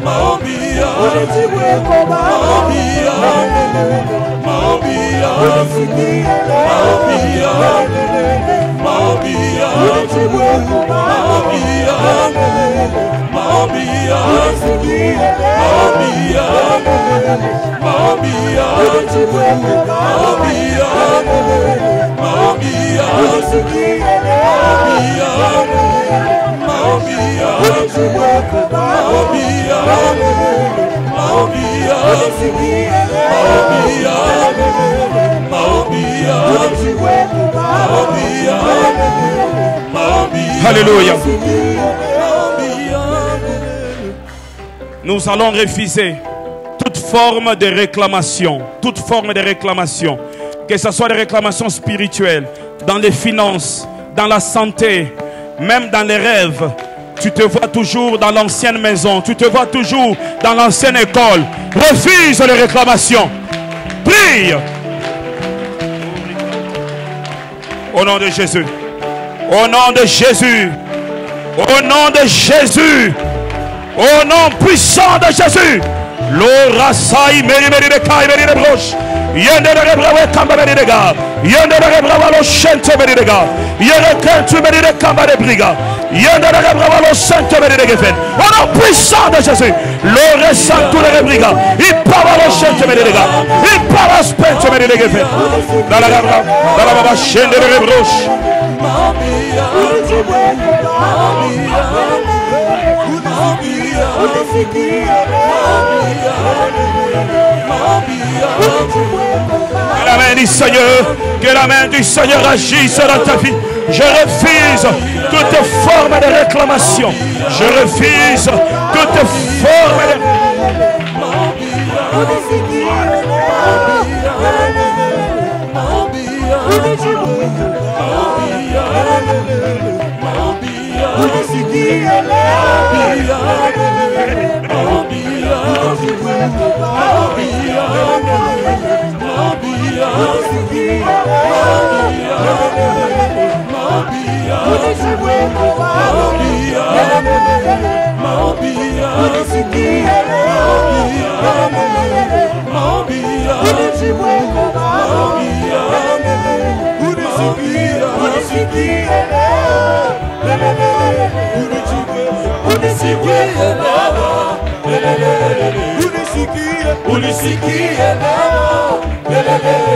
C: Maombi
A: Alléluia. Nous allons refuser toute forme de réclamation, toute forme de réclamation, que ce soit des réclamations spirituelles, dans les finances, dans la santé, même dans les rêves. Tu te vois toujours dans l'ancienne maison, tu te vois toujours dans l'ancienne école. Refuse les réclamations. Prie. Au nom de Jésus. Au nom de Jésus. Au nom de Jésus. Au nom puissant de Jésus. L'ora sai meri de kai meri de broche. Yende de bravo kamba meri de ga. Yende de bravo lo shente meri de ga. Yende kantu meri de kamba de briga. Yende de bravo lo shente meri de gefen. Au nom puissant de Jésus. L'ora santu de briga. Il parle lo shente meri de ga. Il parle spente meri de gefen. Dans la baba shende de broche. Que la main du Seigneur, que la main du Seigneur agisse dans ta vie. Je refuse toute forme de réclamation. Je refuse toute forme de...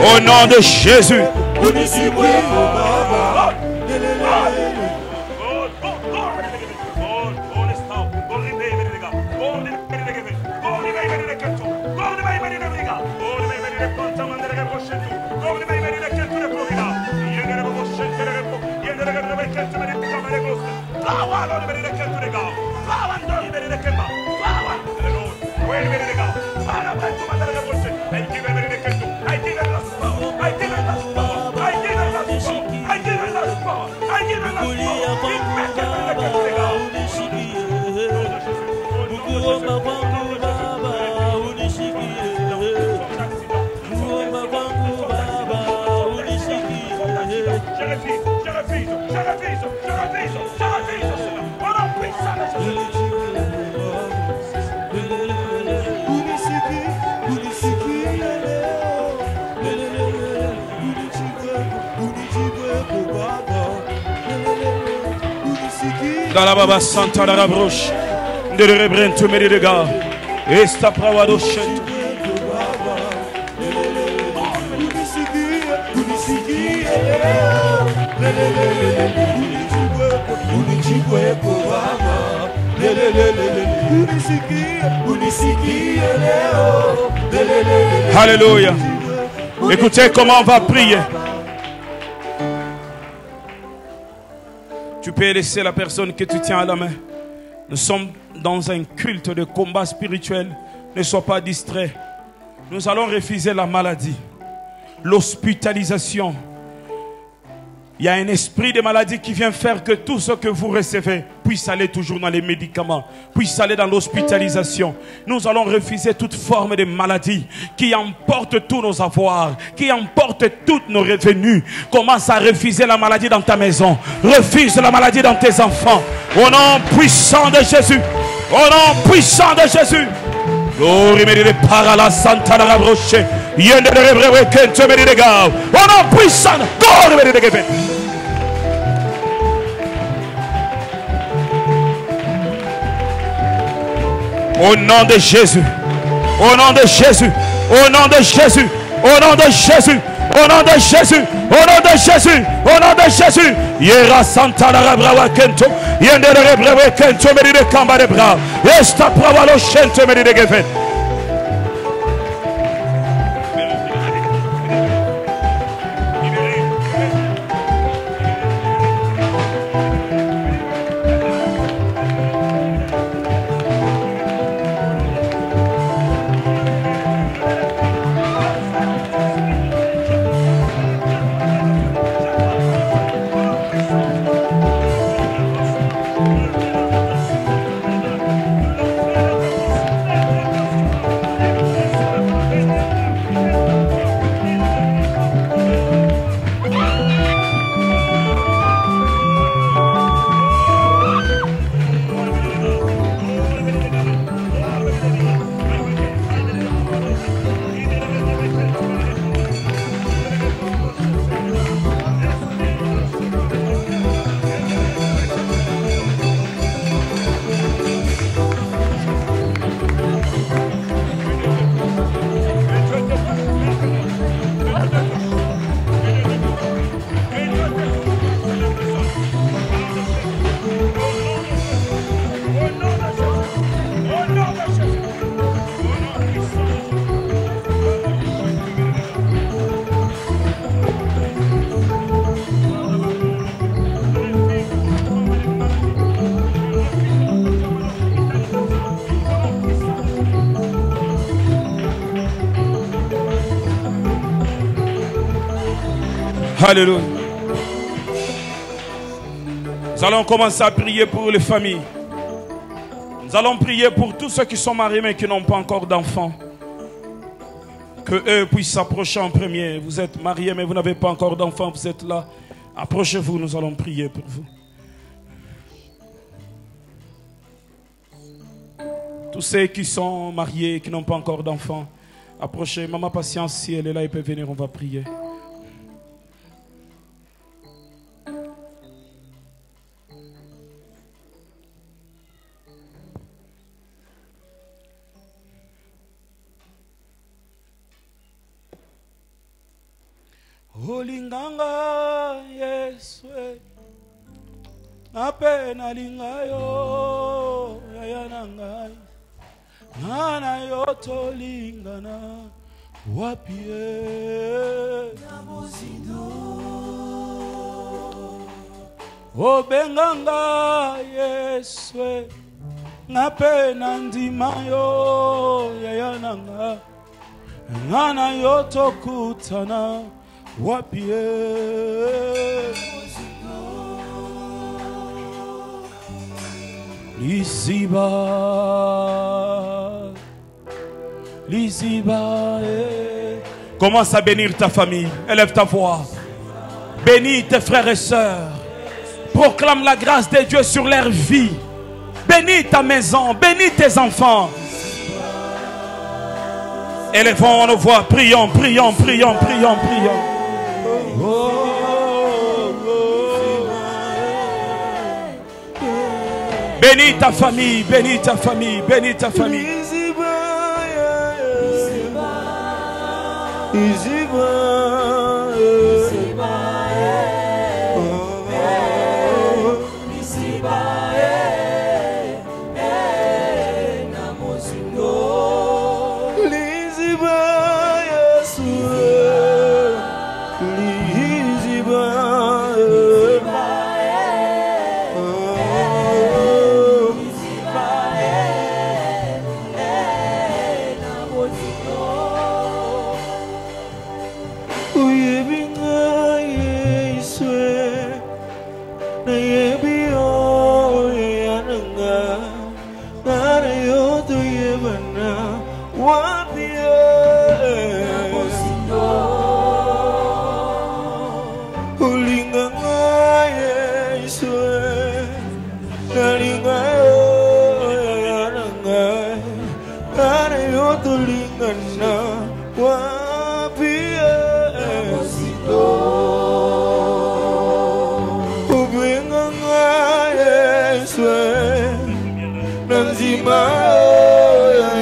A: Au nom de Jésus. Dans la baba santa la broche de rebrent tu meri de ga esta pravado shent Alléluia. Écoutez comment on va prier. Tu peux laisser la personne que tu tiens à la main. Nous sommes dans un culte de combat spirituel. Ne sois pas distrait. Nous allons refuser la maladie, l'hospitalisation. Il y a un esprit de maladie qui vient faire que tout ce que vous recevez puisse aller toujours dans les médicaments, puisse aller dans l'hospitalisation. Nous allons refuser toute forme de maladie qui emporte tous nos avoirs, qui emporte tous nos revenus. Commence à refuser la maladie dans ta maison. Refuse la maladie dans tes enfants. Au nom puissant de Jésus. Au nom puissant de Jésus. Glory me de parala santa la broche. Yende de rebre kente me de gao. Oh non puissant. Glory me de gefen. Au nom de Jésus. Au nom de Jésus. Au nom de Jésus. Au nom de Jésus. Au nom de Jésus. Au nom de Jésus. Au nom de Jésus. Yera santa la brawa kento. Yende de rebre kente me de kamba de bra. Esta pravalo shente me de gefen. Alléluia. Nous allons commencer à prier pour les familles. Nous allons prier pour tous ceux qui sont mariés mais qui n'ont pas encore d'enfants. Que eux puissent s'approcher en premier. Vous êtes mariés mais vous n'avez pas encore d'enfants. Vous êtes là. Approchez-vous, nous allons prier pour vous. Tous ceux qui sont mariés et qui n'ont pas encore d'enfants, approchez. Maman Patience, si elle est là, elle peut venir, on va prier. Olinganga Yeswe napena lingayo yayanangai nana yotolingana wapie namuzidu obenganga Yeswe napena ndimayo yayananga nana yotokutana wapie Lisiba Commence à bénir ta famille. Élève ta voix. Bénis tes frères et sœurs. Proclame la grâce de Dieu sur leur vie. Bénis ta maison. Bénis tes enfants. Élevons nos voix. Prions, prions, prions, prions, prions. Bénis ta famille, bénis ta famille, bénis ta famille.
B: tulingana wapi ubinganga Yesu nanzima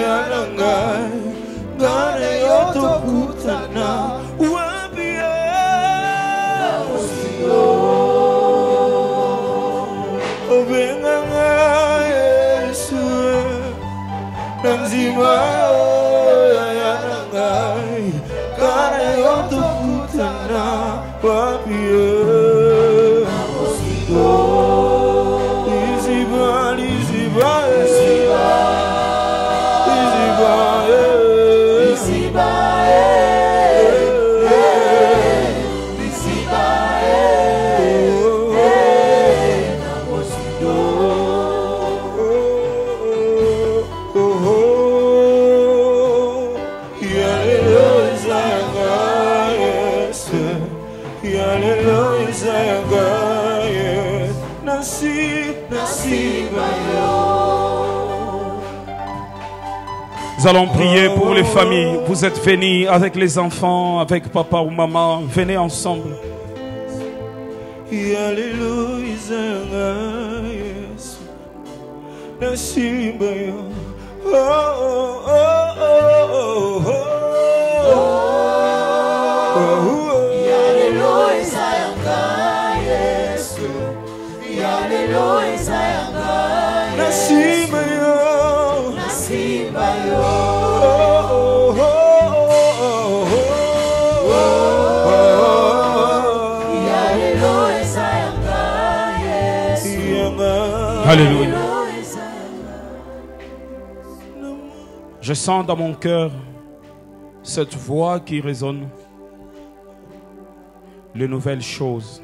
B: yananga ngane yotokutana wapi ubinganga Yesu nanzima yananga ngane yotokutana wapi
A: Nous allons prier pour les familles. Vous êtes venus avec les enfants, avec papa ou maman. Venez ensemble. Alléluia. Je sens dans mon cœur cette voix qui résonne. Les nouvelles choses.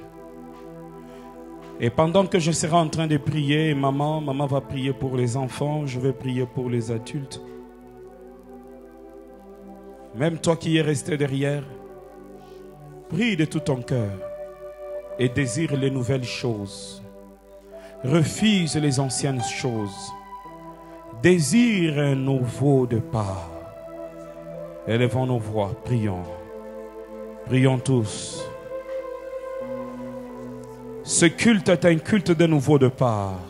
A: Et pendant que je serai en train de prier, maman va prier pour les enfants, je vais prier pour les adultes. Même toi qui es resté derrière, prie de tout ton cœur et désire les nouvelles choses. Refuse les anciennes choses. Désire un nouveau départ. Élevons nos voix, prions. Prions tous. Ce culte est un culte de nouveau départ.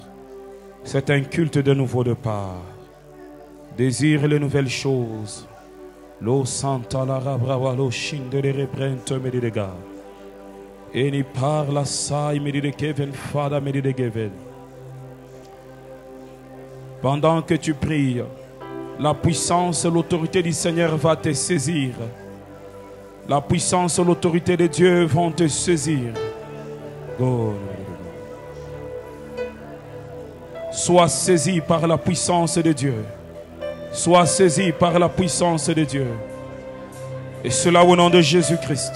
A: C'est un culte de nouveau départ. Désire les nouvelles choses. Lo santa la rabrava lo shinde de rebrente me de ga. Et ni parla sai me de keven fada me de gevel. Pendant que tu pries, la puissance et l'autorité du Seigneur va te saisir. La puissance et l'autorité de Dieu vont te saisir. Sois saisi par la puissance de Dieu. Sois saisi par la puissance de Dieu. Et cela au nom de Jésus-Christ.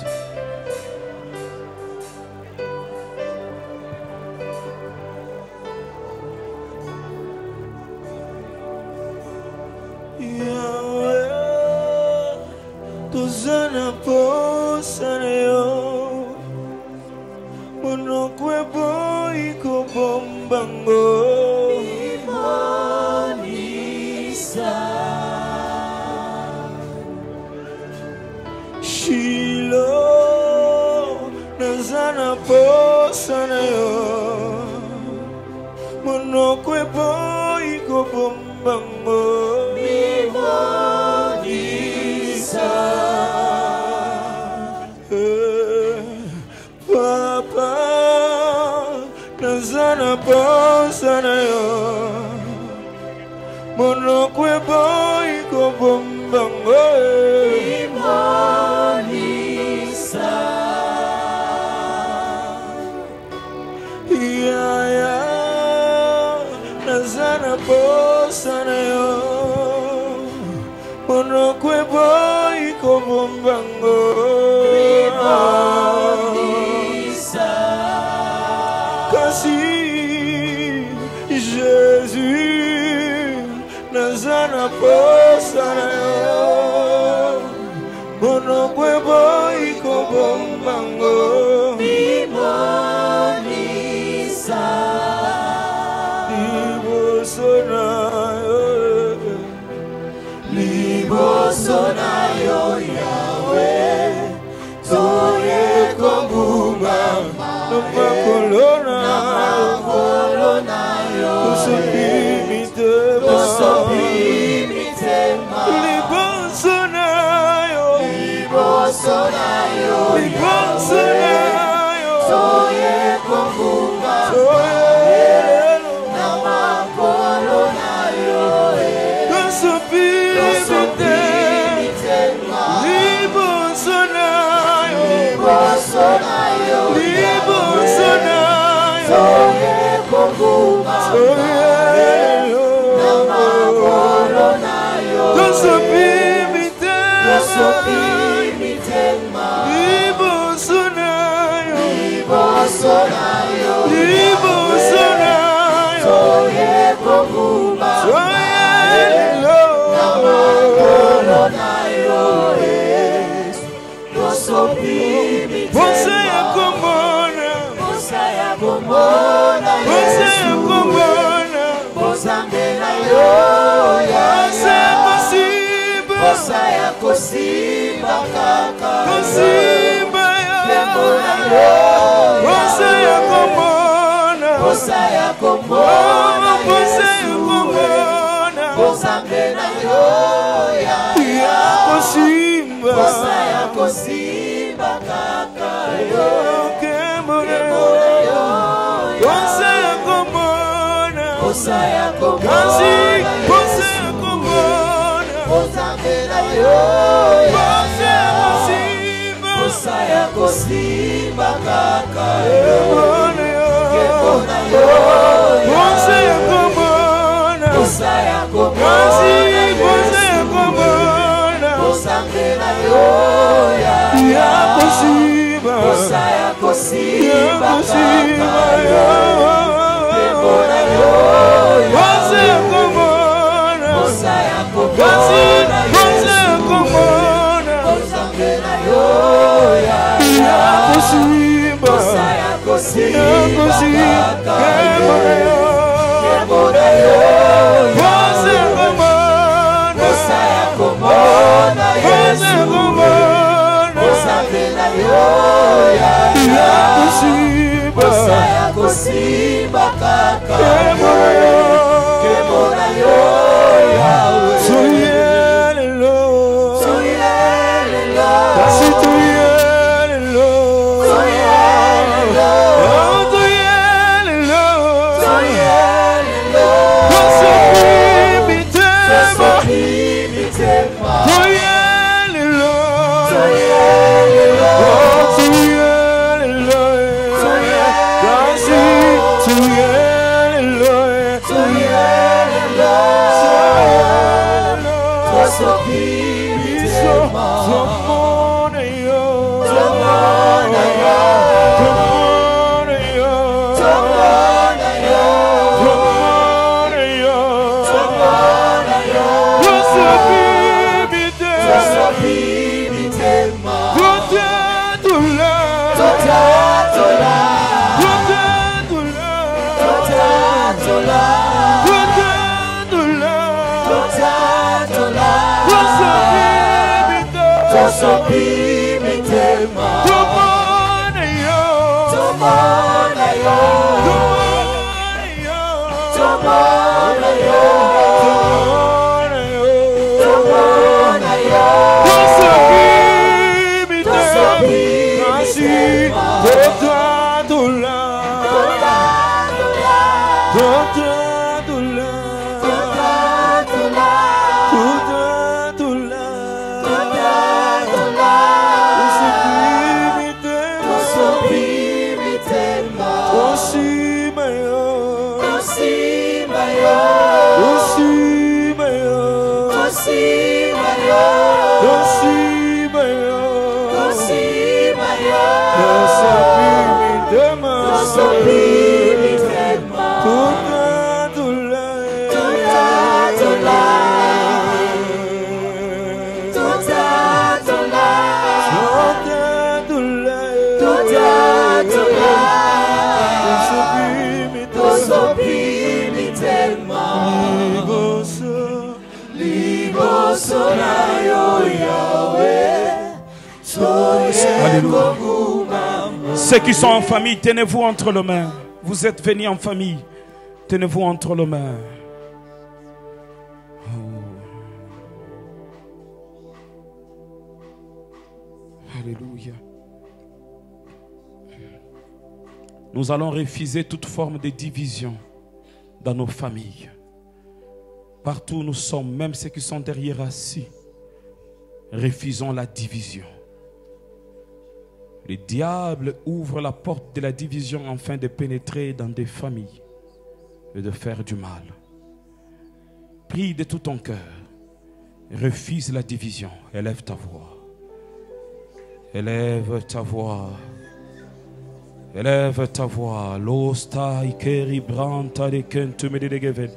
B: Libo
A: Alléluia. Ceux qui sont en famille, tenez-vous entre les mains. Vous êtes venus en famille, tenez-vous entre les mains. Alléluia. Nous allons refuser toute forme de division dans nos familles. Partout où nous sommes, même ceux qui sont derrière assis, refusons la division. Le diable ouvre la porte de la division afin de pénétrer dans des familles et de faire du mal. Prie de tout ton cœur. Refuse la division. Élève ta voix. Élève ta voix. Élève ta voix. Losta ikeri branta de kentu medegeve.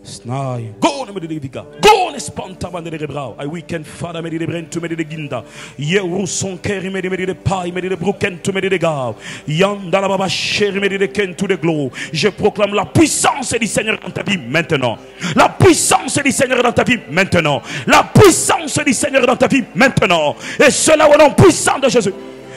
A: Snai. Go ne medediga. Go ne spanta bandere brau. I weekend father medede brentu medeginda. Ye ruson keri medede pai medede broken to medega. Yanda la baba chéri medede kentu de glow. Je proclame la puissance du Seigneur dans ta vie maintenant. La puissance du Seigneur dans ta vie maintenant. La puissance du Seigneur dans ta vie maintenant. Et cela au nom puissant de Jésus.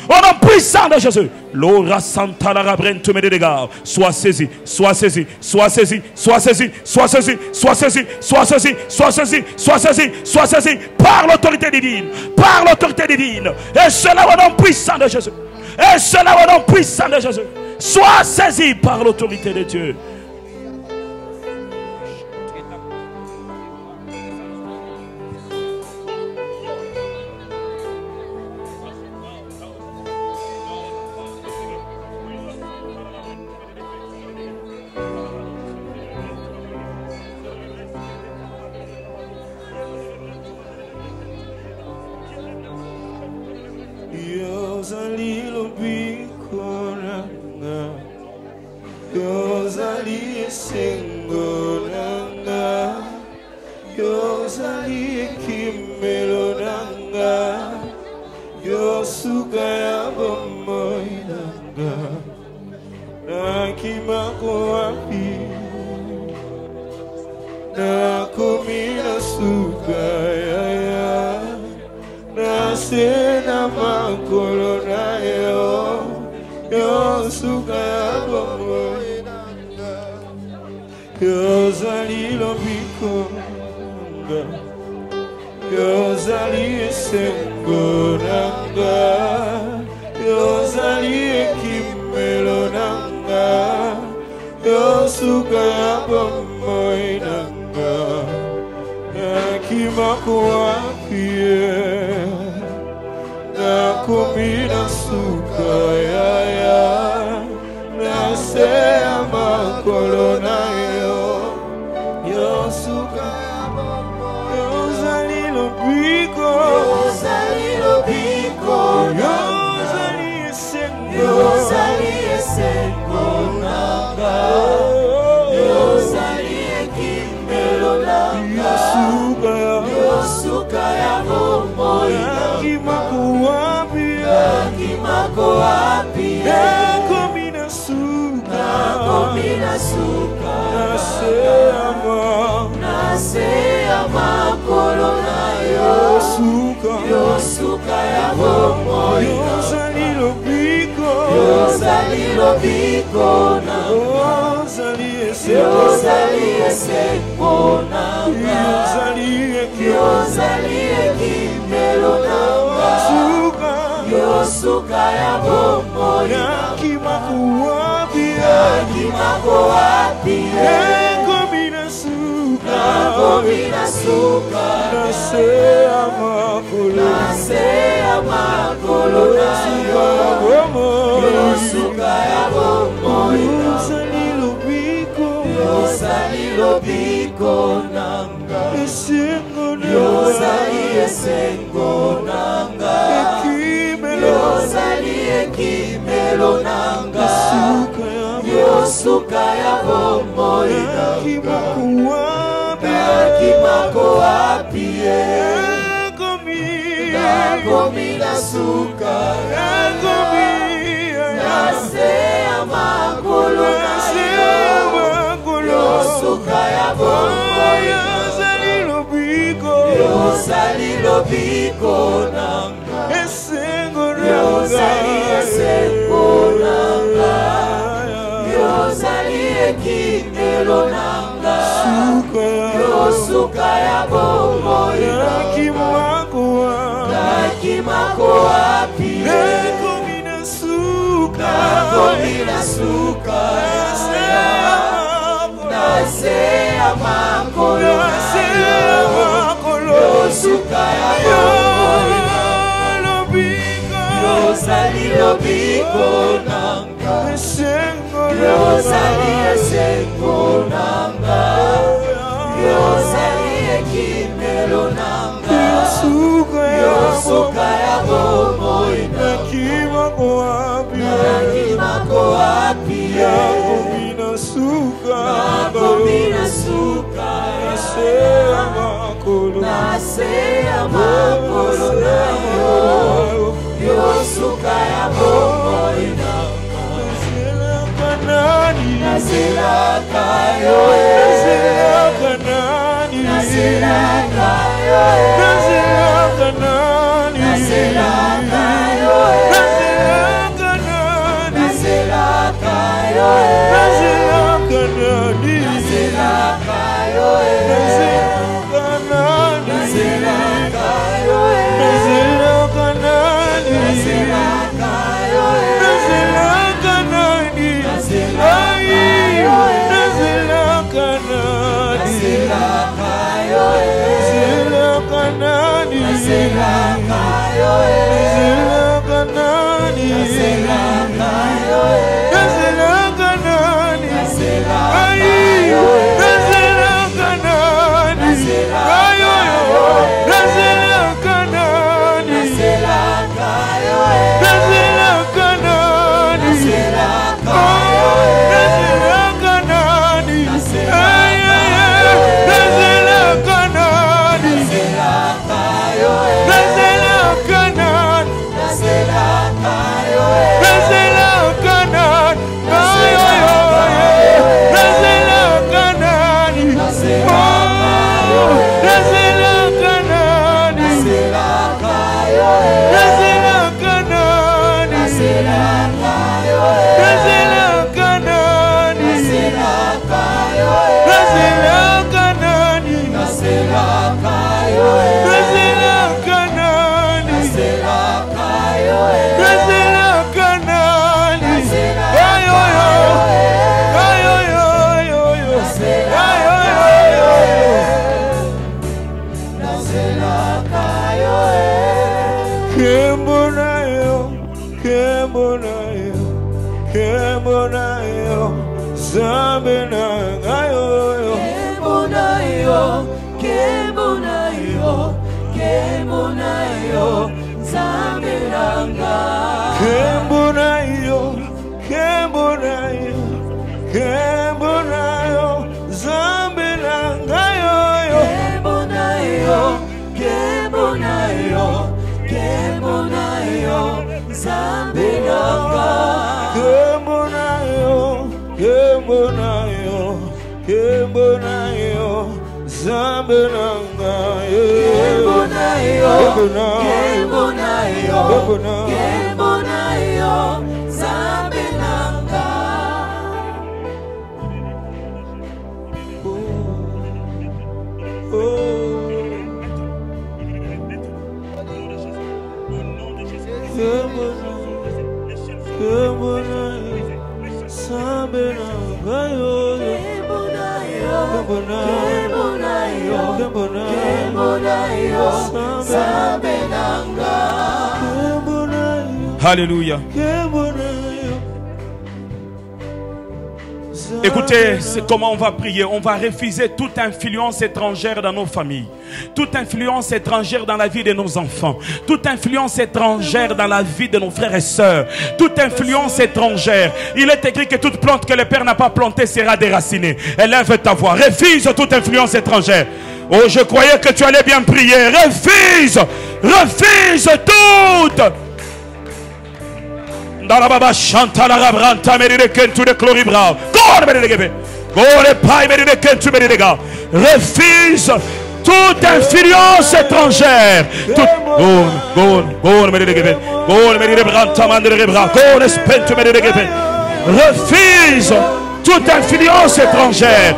A: Au nom puissant de Jésus. L'ora santa la rabren tu me dégâts. Sois saisi, sois saisi, sois saisi, sois saisi, sois saisi, sois saisi, sois saisi, sois saisi, sois saisi, sois saisi par l'autorité divine, par l'autorité divine. Et cela au nom puissant de Jésus. Et cela au nom puissant de Jésus. Sois saisi par l'autorité de Dieu.
C: suka Nasea makolo Yosuka ya Yosali lobiko nanga Yosali esengo nanga Yosali ekimelo nanga Yosuka ya bomoi Nakimako api Nakomina suka Nasea makolo nayo Yosuka ya bomoi nanga Nasela kayo Nasela kayo Nasela kayo Nasela kayo Nasela kayo
A: Alléluia. Écoutez, c'est comment on va prier. On va refuser toute influence étrangère dans nos familles, toute influence étrangère dans la vie de nos enfants, toute influence étrangère dans la vie de nos frères et sœurs, toute influence étrangère. Il est écrit que toute plante que le Père n'a pas plantée sera déracinée. Élève ta voix, refuse toute influence étrangère. Oh, je croyais que tu allais bien prier. Refuse toute. Dans la baba chanta la rabranta meride kentu de chloribra. God meride gebe. God pai meride kentu meride ga. Refuse toute influence étrangère. God meride gebe. God meride branta mandere bra. God spentu meride gebe. Refuse toute influence étrangère.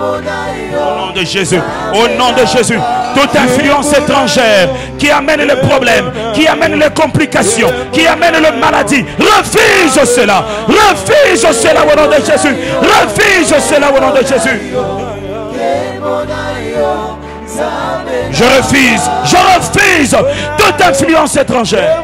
A: Au nom de Jésus, au nom de Jésus, toute influence étrangère qui amène les problèmes, qui amène les complications, qui amène les maladies, refuse cela au nom de Jésus, refuse cela au nom de Jésus. Je refuse toute influence étrangère.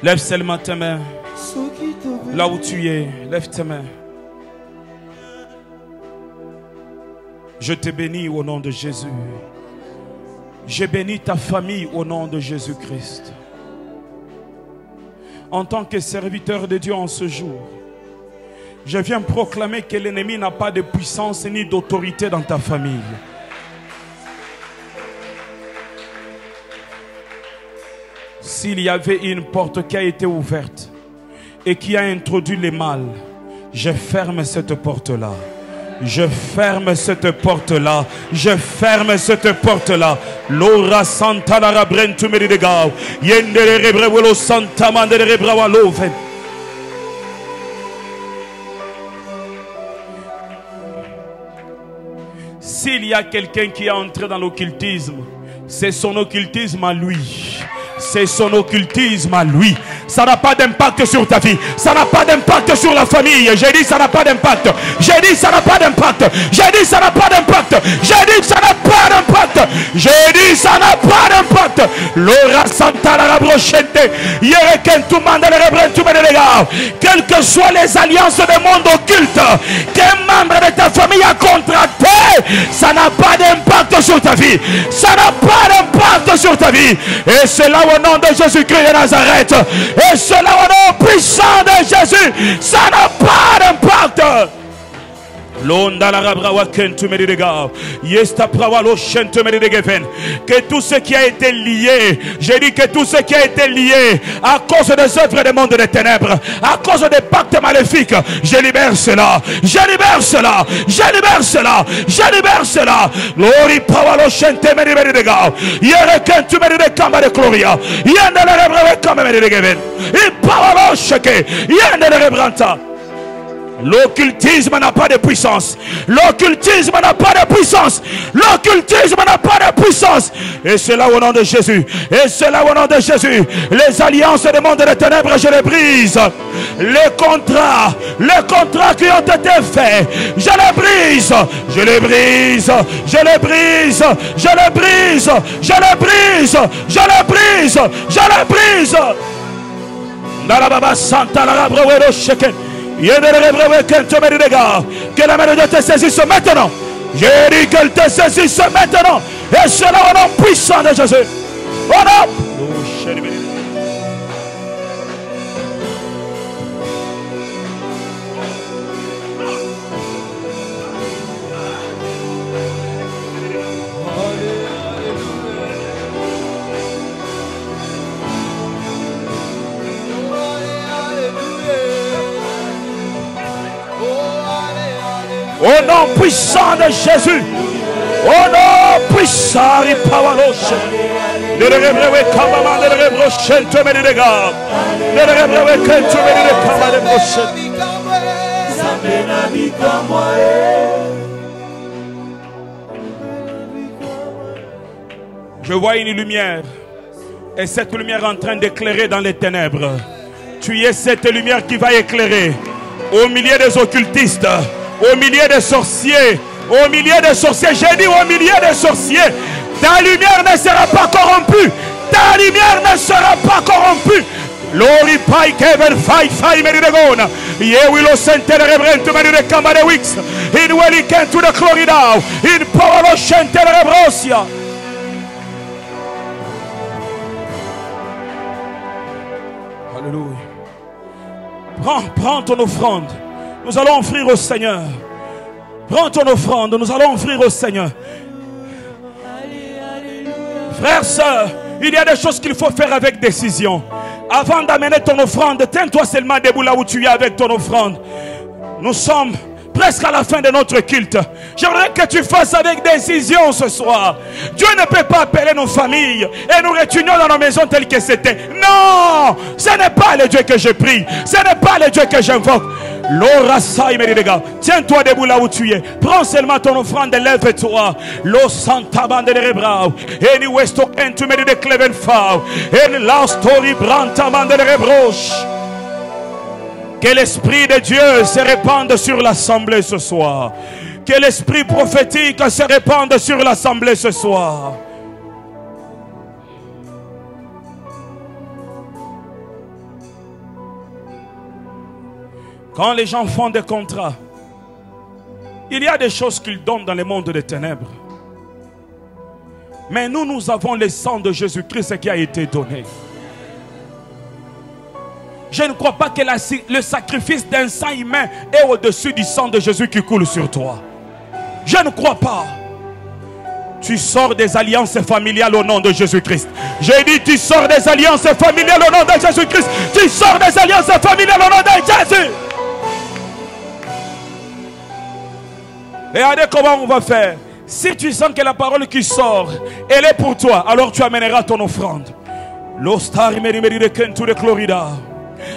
A: Lève seulement tes mains. Là où tu es, lève tes mains. Je te bénis au nom de Jésus. Je bénis ta famille au nom de Jésus-Christ. En tant que serviteur de Dieu en ce jour, je viens proclamer que l'ennemi n'a pas de puissance ni d'autorité dans ta famille. S'il y avait une porte qui a été ouverte et qui a introduit le mal, je ferme cette porte-là. Je ferme cette porte-là. Je ferme cette porte-là. L'ora santa la rabrentu meridegao. Yendere rebrewelo santa mandere rebrawaloven. S'il y a quelqu'un qui est entré dans l'occultisme, c'est son occultisme à lui. C'est son occultisme à lui. Ça n'a pas d'impact sur ta vie. Ça n'a pas d'impact sur la famille. J'ai dit ça n'a pas d'impact. J'ai dit ça n'a pas d'impact. J'ai dit ça n'a pas d'impact. J'ai dit ça n'a pas d'impact. J'ai dit ça n'a pas d'impact. L'ora santa la brochette. Yereken tout monde le rebren tout le gars. Quelles que soient les alliances du monde occulte qu'un membre de ta famille a contracté, ça n'a pas d'impact sur ta vie. Ça n'a pas d'impact sur ta vie. Et c'est là au nom de Jésus-Christ de Nazareth. Et cela au nom puissant de Jésus, ça n'a pas d'impact. Que tout ce qui a été lié, j'ai dit que tout ce qui a été lié à cause des œuvres du monde des ténèbres, à cause des pactes maléfiques, je libère cela, je libère cela, je libère cela, je libère cela. Glory Pawalo Shente Medibediga, Yerekentu Medicamba de Gloria, Yandere Rebrave Kame Medigeven, I Pawalo Sheke, Yandere Rebranta. L'occultisme n'a pas de puissance. L'occultisme n'a pas de puissance. L'occultisme n'a pas de puissance. Et c'est là au nom de Jésus. Et c'est là au nom de Jésus. Les alliances du monde des ténèbres, je les brise. Les contrats qui ont été faits, je les brise. Je les brise. Je les brise. Je les brise. Je les brise. Je les brise. Je les brise. Que la main de Dieu te saisisse maintenant. J'ai dit qu'elle te saisisse maintenant. Et cela au nom puissant de Jésus. Au nom. Au nom puissant de Jésus. Au nom puissant de Je vois une lumière. Et cette lumière est en train d'éclairer dans les ténèbres. Tu es cette lumière qui va éclairer au milieu des occultistes, au milieu des sorciers, au milieu des sorciers. J'ai dit au milieu des sorciers. Ta lumière ne sera pas corrompue. Ta lumière ne sera pas corrompue. Lori pai kever fai meridegona. Ye willo sentere rebrento meride camare wix. In welly can to the glory now. In power of sentere rebrosia. Alléluia. Prends ton offrande. Nous allons offrir au Seigneur. Prends ton offrande. Nous allons offrir au Seigneur. Frères, sœurs, il y a des choses qu'il faut faire avec décision. Avant d'amener ton offrande, tiens-toi seulement debout là où tu es avec ton offrande. Nous sommes presque à la fin de notre culte. J'aimerais que tu fasses avec décision ce soir. Dieu ne peut pas appeler nos familles et nous réunions dans nos maisons telles que c'était. Non, ce n'est pas le Dieu que je prie. Ce n'est pas le Dieu que j'invoque. Tiens-toi debout là où tu es. Prends seulement ton offrande et lève-toi. Lo santa bande de rebrau. Et nous westo entu me de cleven fau. Et la story branta bande de rebroche. Que l'esprit de Dieu se répande sur l'assemblée ce soir. Que l'esprit prophétique se répande sur l'assemblée ce soir. Quand les gens font des contrats, il y a des choses qu'ils donnent dans le monde des ténèbres. Mais nous avons le sang de Jésus-Christ qui a été donné. Je ne crois pas que le sacrifice d'un sang humain est au-dessus du sang de Jésus qui coule sur toi. Je ne crois pas. Tu sors des alliances familiales au nom de Jésus-Christ. J'ai dit tu sors des alliances familiales au nom de Jésus-Christ. Tu sors des alliances familiales au nom de Jésus. Regardez comment on va faire. Si tu sens que la parole qui sort, elle est pour toi, alors tu amèneras ton offrande.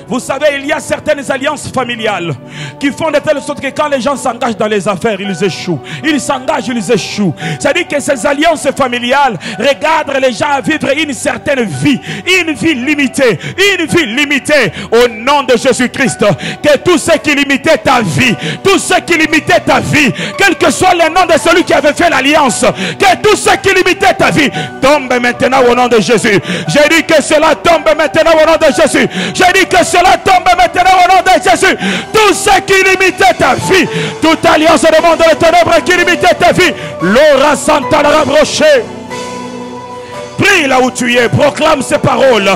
A: Vous savez, il y a certaines alliances familiales qui font de telle sorte que quand les gens s'engagent dans les affaires, ils échouent. Ils s'engagent, ils échouent. C'est-à-dire que ces alliances familiales regardent les gens à vivre une certaine vie. Une vie limitée. Une vie limitée au nom de Jésus-Christ. Que tout ce qui limitait ta vie, tout ce qui limitait ta vie, quel que soit le nom de celui qui avait fait l'alliance, que tout ce qui limitait ta vie tombe maintenant au nom de Jésus. J'ai dit que cela tombe maintenant au nom de Jésus. J'ai dit que cela tombe maintenant au nom de Jésus. Tout ce qui limitait ta vie, toute alliance du monde des ténèbres qui limitait ta vie, l'aura santa la rapproché. Prie là où tu es, proclame ces paroles.